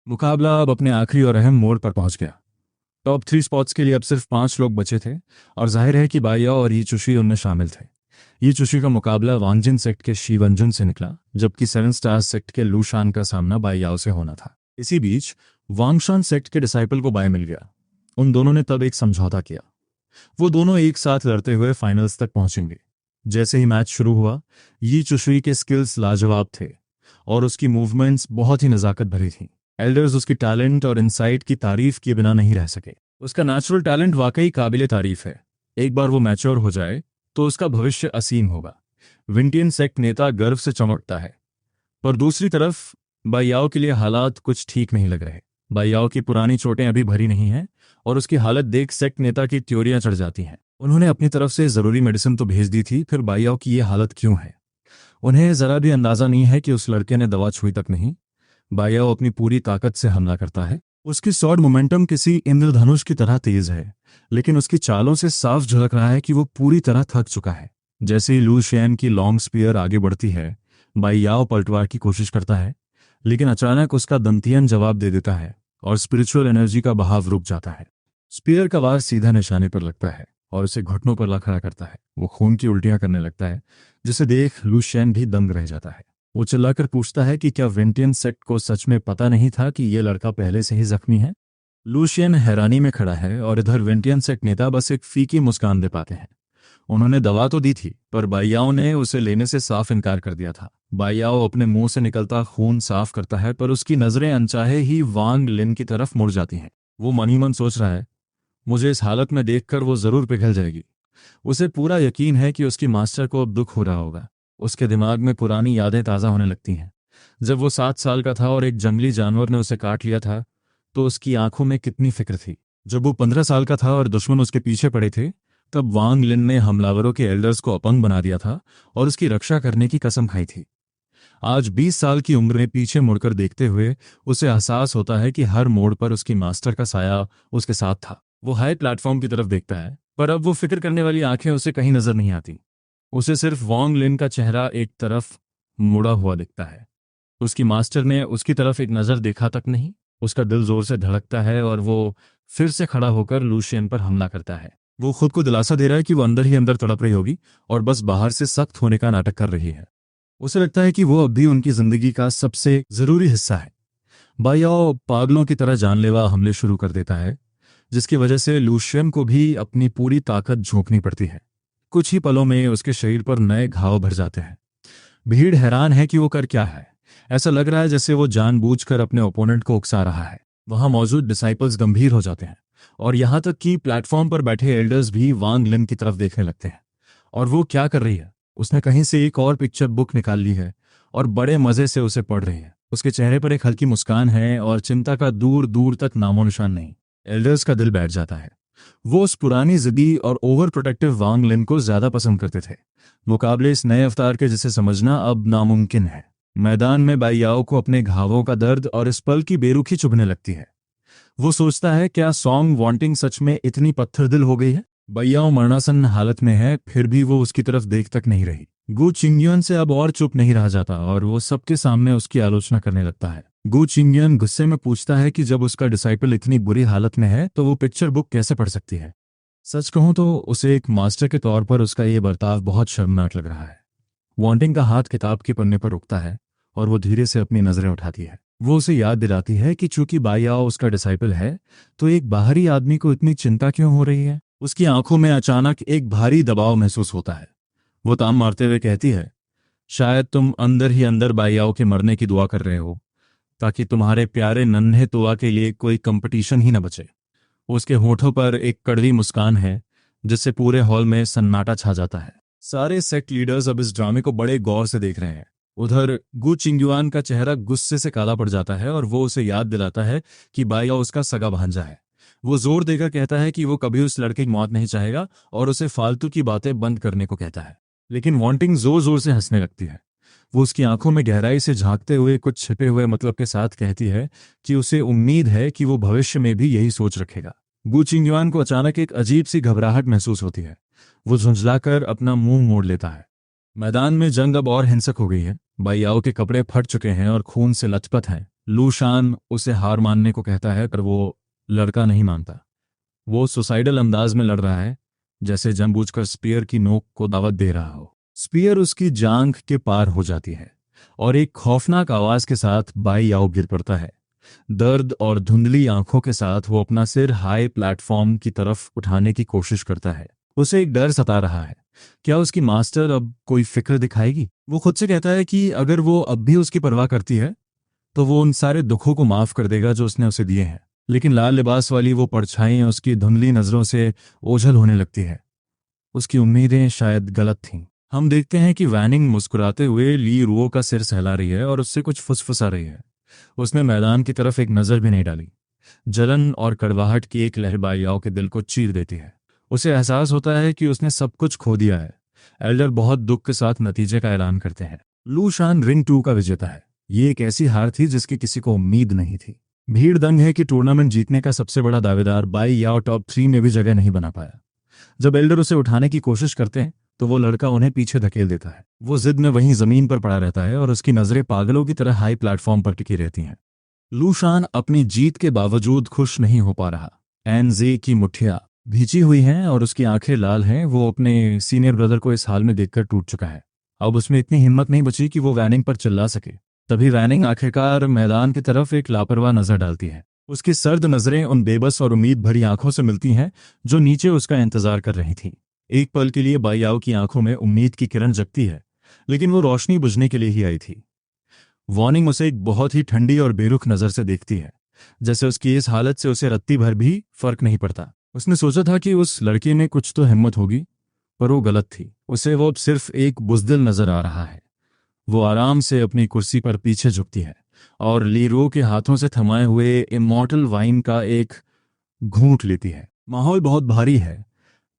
मुकाबला अब अपने आखिरी और अहम मोड़ पर पहुंच गया। टॉप 3 स्पॉट्स के लिए अब सिर्फ 5 लोग बचे थे, और जाहिर है कि बाई याओ और यी चुशुई उनमें शामिल थे। यी चुशुई का मुकाबला वांगजिन सेक्ट के शी वनजुन से निकला, जबकि 7 स्टार्स सेक्ट के लू शान का सामना बाई याओ से होना था। इसी बीच वांगशान सेक्ट के डिसाइपल को बाय मिल गया। उन दोनों ने तब एक समझौता किया। वो दोनों एक साथ लड़ते हुए फाइनल्स तक पहुंचेंगे। जैसे ही मैच शुरू हुआ, यी चुशुई के स्किल्स लाजवाब थे और उसकी मूवमेंट्स बहुत ही नजाकत भरी थीं। एल्डर्स उसकी टैलेंट और इनसाइट की तारीफ किए बिना नहीं रह सके। उसका नेचुरल टैलेंट वाकई काबिले तारीफ है। एक बार वो मैच्योर हो जाए तो उसका भविष्य असीम होगा। विंटियन सेक्ट नेता गर्व से चमकता है। पर दूसरी तरफ बाई याओ के लिए हालात कुछ ठीक नहीं लग रहे। बाई याओ की पुरानी चोटें अभी भरी नहीं हैं और उसकी हालत देख सेक्ट नेता की त्योरियां चढ़ जाती हैं। उन्होंने अपनी तरफ से जरूरी मेडिसिन तो भेज दी थी, फिर बाई याओ की ये हालत क्यों है? उन्हें जरा भी अंदाजा नहीं है कि उस लड़के ने दवा छुई तक नहीं। बाई याओ अपनी पूरी ताकत से हमला करता है। उसकी शॉट मोमेंटम किसी इंद्रधनुष की तरह तेज है, लेकिन उसकी चालों से साफ झलक रहा है कि वो पूरी तरह थक चुका है। जैसे ही लू शेन की लॉन्ग स्पीयर आगे बढ़ती है, बाई याओ पलटवार की कोशिश करता है, लेकिन अचानक उसका दंतियन जवाब दे देता है और स्पिरिचुअल एनर्जी का बहाव रुक जाता है। स्पीयर का वार सीधा निशाने पर लगता है और उसे घुटनों पर ला खड़ा करता है। वो खून की उल्टियां करने लगता है, जिसे देख लू शेन भी दंग रह जाता है। वो चिल्लाकर पूछता है कि क्या विंटियन सेक्ट को सच में पता नहीं था कि ये लड़का पहले से ही जख्मी है? लूशियन हैरानी में खड़ा है और इधर विंटियन सेक्ट नेता बस एक फीकी मुस्कान दे पाते हैं। उन्होंने दवा तो दी थी, पर बाई याओ ने उसे लेने से साफ इनकार कर दिया था। बाई याओ अपने मुंह से निकलता खून साफ करता है, पर उसकी नजरें अनचाहे ही वांग लिन की तरफ मुड़ जाती हैं। वो मन ही मन सोच रहा है, मुझे इस हालत में देखकर वो जरूर पिघल जाएगी। उसे पूरा यकीन है कि उसकी मास्टर को अब दुख हो रहा होगा। उसके दिमाग में पुरानी यादें ताज़ा होने लगती हैं। जब वो 7 साल का था और एक जंगली जानवर ने उसे काट लिया था, तो उसकी आंखों में कितनी फिक्र थी। जब वो 15 साल का था और दुश्मन उसके पीछे पड़े थे, तब वांग लिन ने हमलावरों के एल्डर्स को अपंग बना दिया था और उसकी रक्षा करने की कसम खाई थी। आज 20 साल की उम्र में पीछे मुड़कर देखते हुए उसे एहसास होता है कि हर मोड़ पर उसकी मास्टर का साया उसके साथ था। वो हाई प्लेटफॉर्म की तरफ देखता है, पर अब वो फिक्र करने वाली आंखें उसे कहीं नजर नहीं आती। उसे सिर्फ वांग लिन का चेहरा एक तरफ मुड़ा हुआ दिखता है। उसकी मास्टर ने उसकी तरफ एक नज़र देखा तक नहीं। उसका दिल जोर से धड़कता है और वो फिर से खड़ा होकर लूशियन पर हमला करता है। वो खुद को दिलासा दे रहा है कि वो अंदर ही अंदर तड़प रही होगी और बस बाहर से सख्त होने का नाटक कर रही है। उसे लगता है कि वो अब भी उनकी जिंदगी का सबसे जरूरी हिस्सा है। बाई याओ पागलों की तरह जानलेवा हमले शुरू कर देता है, जिसकी वजह से लूशियन को भी अपनी पूरी ताकत झोंकनी पड़ती है। कुछ ही पलों में उसके शरीर पर नए घाव भर जाते हैं। भीड़ हैरान है कि वो कर क्या है। ऐसा लग रहा है जैसे वो जानबूझकर अपने ओपोनेंट को उकसा रहा है। वहां मौजूद डिसाइपल्स गंभीर हो जाते हैं और यहां तक कि प्लेटफॉर्म पर बैठे एल्डर्स भी वांग लिन की तरफ देखने लगते हैं। और वो क्या कर रही है? उसने कहीं से एक और पिक्चर बुक निकाल ली है और बड़े मजे से उसे पढ़ रही है। उसके चेहरे पर एक हल्की मुस्कान है और चिंता का दूर दूर तक नामो निशान नहीं। एल्डर्स का दिल बैठ जाता है। वो उस पुरानी जिद्दी और ओवर प्रोटेक्टिव वांग लिन को ज्यादा पसंद करते थे। मुकाबले इस नए अवतार के जिसे समझना अब नामुमकिन है। मैदान में बाई याओ को अपने घावों का दर्द और इस पल की बेरुखी चुभने लगती है। वो सोचता है, क्या सॉन्ग वांटिंग सच में इतनी पत्थर दिल हो गई है? बाई याओ मरणासन हालत में है, फिर भी वो उसकी तरफ देख तक नहीं रही। गु चिंगयुन से अब और चुप नहीं रहा जाता और वो सबके सामने उसकी आलोचना करने लगता है। गु चिंगयुन गुस्से में पूछता है कि जब उसका डिसाइपल इतनी बुरी हालत में है तो वो पिक्चर बुक कैसे पढ़ सकती है। सच कहूं तो उसे एक मास्टर के तौर पर उसका ये बर्ताव बहुत शर्मनाक लग रहा है। वांटिंग का हाथ किताब के पन्ने पर रुकता है और वो धीरे से अपनी नजरें उठाती है। वो उसे याद दिलाती है कि चूंकि बाई याओ उसका डिसाइपल है, तो एक बाहरी आदमी को इतनी चिंता क्यों हो रही है। उसकी आंखों में अचानक एक भारी दबाव महसूस होता है। वो ताम मारते हुए कहती है, शायद तुम अंदर ही अंदर बाई याओ के मरने की दुआ कर रहे हो, ताकि तुम्हारे प्यारे नन्हे तुआ के लिए कोई कंपटीशन ही न बचे। उसके होठों पर एक कड़वी मुस्कान है जिससे पूरे हॉल में सन्नाटा छा जाता है। सारे सेक्ट लीडर्स अब इस ड्रामे को बड़े गौर से देख रहे हैं। उधर गु चिंगयुआन का चेहरा गुस्से से काला पड़ जाता है और वो उसे याद दिलाता है कि बाइयाओ उसका सगा भांजा है। वो जोर देकर कहता है कि वो कभी उस लड़के की मौत नहीं चाहेगा और उसे फालतू की बातें बंद करने को कहता है। लेकिन वांटिंग जोर जोर से हंसने लगती है। वो उसकी आंखों में गहराई से झांकते हुए कुछ छिपे हुए मतलब के साथ कहती है कि उसे उम्मीद है कि वो भविष्य में भी यही सोच रखेगा। गु चिंगयुआन को अचानक एक अजीब सी घबराहट महसूस होती है। वो झुंझलाकर अपना मुंह मोड़ लेता है। मैदान में जंग अब और हिंसक हो गई है। बाइयाओ के कपड़े फट चुके हैं और खून से लथपथ हैं। लू शान उसे हार मानने को कहता है पर वो लड़का नहीं मानता। वो सुसाइडल अंदाज में लड़ रहा है, जैसे जानबूझकर स्पीयर की नोक को दावत दे रहा हो। स्पीयर उसकी जांघ के पार हो जाती है और एक खौफनाक आवाज के साथ बाइयाओ गिर पड़ता है। दर्द और धुंधली आंखों के साथ वो अपना सिर हाई प्लेटफॉर्म की तरफ उठाने की कोशिश करता है। उसे एक डर सता रहा है। क्या उसकी मास्टर अब कोई फिक्र दिखाएगी? वो खुद से कहता है कि अगर वो अब भी उसकी परवाह करती है तो वो उन सारे दुखों को माफ कर देगा जो उसने उसे दिए हैं। लेकिन लाल लिबास वाली वो परछाइयां उसकी धुंधली नजरों से ओझल होने लगती है। उसकी उम्मीदें शायद गलत थीं। हम देखते हैं कि वैनिंग मुस्कुराते हुए ली रुओ का सिर सहला रही है और उससे कुछ फुसफुसा रही है। उसने मैदान की तरफ एक नजर भी नहीं डाली। जलन और कड़वाहट की एक लहर बाइयाओ के दिल को चीर देती है। उसे एहसास होता है कि उसने सब कुछ खो दिया है। एल्डर बहुत दुख के साथ नतीजे का ऐलान करते हैं। लू शान रिंग 2 का विजेता है। ये एक ऐसी हार थी जिसकी किसी को उम्मीद नहीं थी। भीड़ दंग है कि टूर्नामेंट जीतने का सबसे बड़ा दावेदार बाइयाओ टॉप 3 में भी जगह नहीं बना पाया। जब एल्डर उसे उठाने की कोशिश करते हैं तो वो लड़का उन्हें पीछे धकेल देता है। वो जिद में वहीं जमीन पर पड़ा रहता है और उसकी नजरें पागलों की तरह हाई प्लेटफॉर्म पर टिकी रहती हैं। लू शान अपनी जीत के बावजूद खुश नहीं हो पा रहा। एनजे की मुठ्ठियां भींची हुई हैं और उसकी आंखें लाल हैं। वो अपने सीनियर ब्रदर को इस हाल में देखकर टूट चुका है। अब उसमें इतनी हिम्मत नहीं बची कि वो वैनिंग पर चिल्ला सके। तभी वैनिंग आखिरकार मैदान की तरफ एक लापरवाह नजर डालती है। उसकी सर्द नजरें उन बेबस और उम्मीद भरी आंखों से मिलती हैं जो नीचे उसका इंतजार कर रही थीं। एक पल के लिए बाइयाओ की आंखों में उम्मीद की किरण जगती है, लेकिन वो रोशनी बुझने के लिए ही आई थी। वार्निंग उसे एक बहुत ही ठंडी और बेरुख नजर से देखती है, जैसे उसकी इस हालत से उसे रत्ती भर भी फर्क नहीं पड़ता। उसने सोचा था कि उस लड़के में कुछ तो हिम्मत होगी, पर वो गलत थी। उसे वो अब सिर्फ एक बुज़दिल नजर आ रहा है। वो आराम से अपनी कुर्सी पर पीछे झुकती है और लीरो के हाथों से थमाए हुए इमॉर्टल वाइन का एक घूंट लेती है। माहौल बहुत भारी है।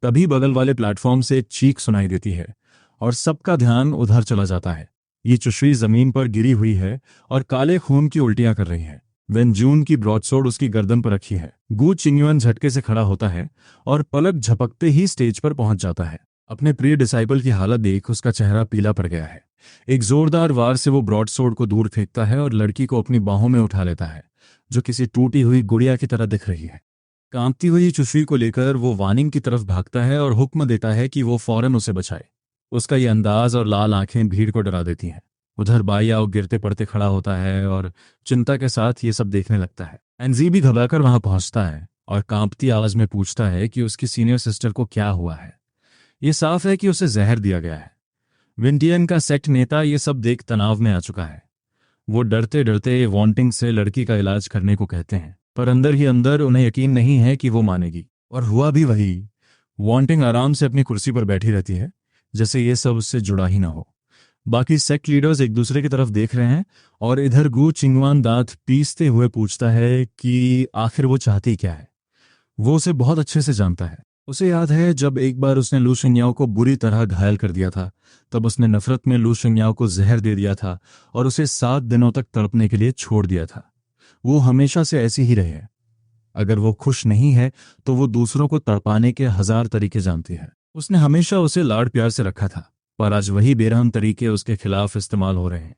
तभी बगल वाले प्लेटफॉर्म से एक चीख सुनाई देती है और सबका ध्यान उधर चला जाता है। ये चुश्वी जमीन पर गिरी हुई है और काले खून की उल्टियां कर रही है। वेन जून की ब्रॉडसोर्ड उसकी गर्दन पर रखी है। गु चिंगयुआन झटके से खड़ा होता है और पलक झपकते ही स्टेज पर पहुंच जाता है। अपने प्रिय डिसाइपल की हालत देख उसका चेहरा पीला पड़ गया है। एक जोरदार वार से वो ब्रॉडसोर्ड को दूर फेंकता है और लड़की को अपनी बाहों में उठा लेता है, जो किसी टूटी हुई गुड़िया की तरह दिख रही है। कांपती हुई चुश्वी को लेकर वो वानिंग की तरफ भागता है और हुक्म देता है कि वो फौरन उसे बचाए। उसका ये अंदाज और लाल आंखें भीड़ को डरा देती हैं। उधर बाइयाओ गिरते पड़ते खड़ा होता है और चिंता के साथ ये सब देखने लगता है। एनजी भी घबराकर वहां पहुंचता है और कांपती आवाज में पूछता है कि उसकी सीनियर सिस्टर को क्या हुआ है। ये साफ है कि उसे जहर दिया गया है। विंटियन का सेक्ट नेता ये सब देख तनाव में आ चुका है। वो डरते डरते वांटिंग से लड़की का इलाज करने को कहते हैं, पर अंदर ही अंदर उन्हें यकीन नहीं है कि वो मानेगी। और हुआ भी वही। वांटिंग आराम से अपनी कुर्सी पर बैठी रहती है, जैसे ये सब उससे जुड़ा ही ना हो। बाकी सेक्ट लीडर्स एक दूसरे की तरफ देख रहे हैं और इधर गु चिंगयुआन दांत पीसते हुए पूछता है कि आखिर वो चाहती क्या है। वो उसे बहुत अच्छे से जानता है। उसे याद है जब एक बार उसने लू शिंगयाओ को बुरी तरह घायल कर दिया था, तब उसने नफरत में लू शिंगयाओ को जहर दे दिया था और उसे 7 दिनों तक तड़पने के लिए छोड़ दिया था। वो हमेशा से ऐसी ही रहे है। अगर वो खुश नहीं है तो वो दूसरों को तड़पाने के 1000 तरीके जानती है। उसने हमेशा उसे लाड़ प्यार से रखा था, पर आज वही बेरहम तरीके उसके खिलाफ इस्तेमाल हो रहे हैं।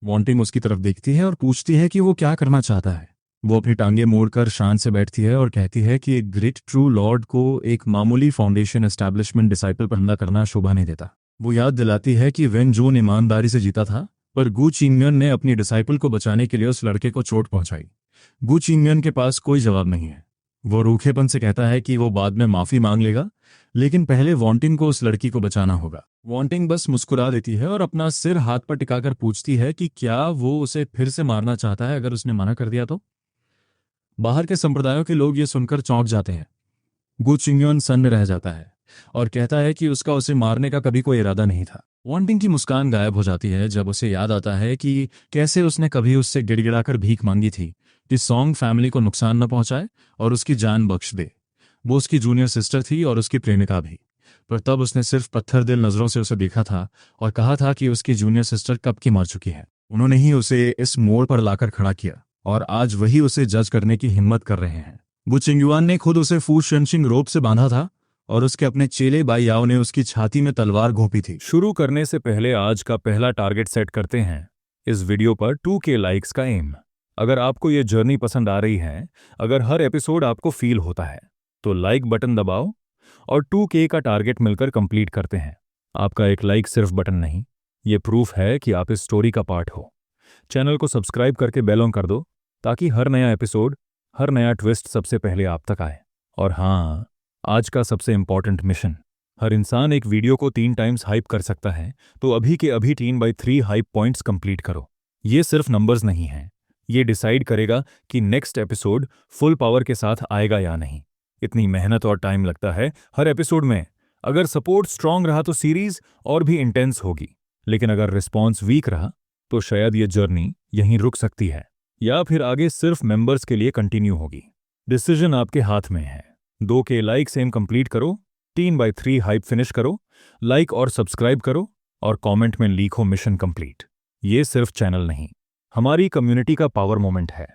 वांटिंग उसकी तरफ देखती है और पूछती है कि वो क्या करना चाहता है। वो अपनी टांगे मोड़कर शान से बैठती है और कहती है कि एक ग्रेट ट्रू लॉर्ड को एक मामूली फाउंडेशन एस्टैब्लिशमेंट डिसाइपल पर हमला करना शोभा नहीं देता। वो याद दिलाती है कि वेन जून ईमानदारी से जीता था, पर गु चिंगयुआन ने अपनी डिसाइपल को बचाने के लिए उस लड़के को चोट पहुंचाई। गु चिंगयुआन के पास कोई जवाब नहीं है। वो रूखेपन से कहता है कि वो बाद में माफी मांग लेगा, लेकिन पहले वांटिंग को उस लड़की को बचाना होगा। वांटिंग बस मुस्कुरा देती है और अपना सिर हाथ पर टिकाकर पूछती है कि क्या वो उसे फिर से मारना चाहता है अगर उसने मना कर दिया तो। बाहर के संप्रदायों के लोग ये सुनकर चौंक जाते हैं। गु चिंगयुन सन्न रह जाता है और कहता है कि उसका उसे मारने का कभी कोई इरादा नहीं था। वांटिंग की मुस्कान गायब हो जाती है जब उसे याद आता है कि कैसे उसने कभी उससे गिड़गिड़ाकर भीख मांगी थी कि सॉन्ग फैमिली को नुकसान न पहुंचाए और उसकी जान बख्श दे। वो उसकी जूनियर सिस्टर थी और उसकी प्रेमिका भी, पर तब उसने सिर्फ पत्थर दिल नजरों से उसे देखा था और कहा था कि उसकी जूनियर सिस्टर कब की मर चुकी है। उन्होंने ही उसे इस मोड़ पर लाकर खड़ा किया और आज वही उसे जज करने की हिम्मत कर रहे हैं। वो चिंगयुआन ने खुद उसे फू शेनशिंग रोप से बांधा था और उसके अपने चेले बाई याओ ने उसकी छाती में तलवार घोंपी थी। शुरू करने से पहले आज का पहला टारगेट सेट करते हैं। इस वीडियो पर 2K लाइक्स का एम। अगर आपको ये जर्नी पसंद आ रही है, अगर हर एपिसोड आपको फील होता है, तो लाइक बटन दबाओ और 2K का टारगेट मिलकर कंप्लीट करते हैं। आपका एक लाइक सिर्फ बटन नहीं, ये प्रूफ है कि आप इस स्टोरी का पार्ट हो। चैनल को सब्सक्राइब करके बेल ऑन कर दो ताकि हर नया एपिसोड, हर नया ट्विस्ट सबसे पहले आप तक आए। और हाँ, आज का सबसे इंपॉर्टेंट मिशन, हर इंसान एक वीडियो को 3 टाइम्स हाइप कर सकता है, तो अभी के अभी 3/3 हाइप पॉइंट्स कंप्लीट करो। ये सिर्फ नंबर्स नहीं हैं, ये डिसाइड करेगा कि नेक्स्ट एपिसोड फुल पावर के साथ आएगा या नहीं। इतनी मेहनत और टाइम लगता है हर एपिसोड में। अगर सपोर्ट स्ट्रांग रहा तो सीरीज और भी इंटेंस होगी, लेकिन अगर रिस्पॉन्स वीक रहा तो शायद ये जर्नी यहीं रुक सकती है या फिर आगे सिर्फ मेंबर्स के लिए कंटिन्यू होगी। डिसीजन आपके हाथ में है। 2K लाइक सेम कंप्लीट करो, 3/3 हाइप फिनिश करो, लाइक और सब्सक्राइब करो और कमेंट में लिखो मिशन कंप्लीट। ये सिर्फ चैनल नहीं, हमारी कम्युनिटी का पावर मोमेंट है।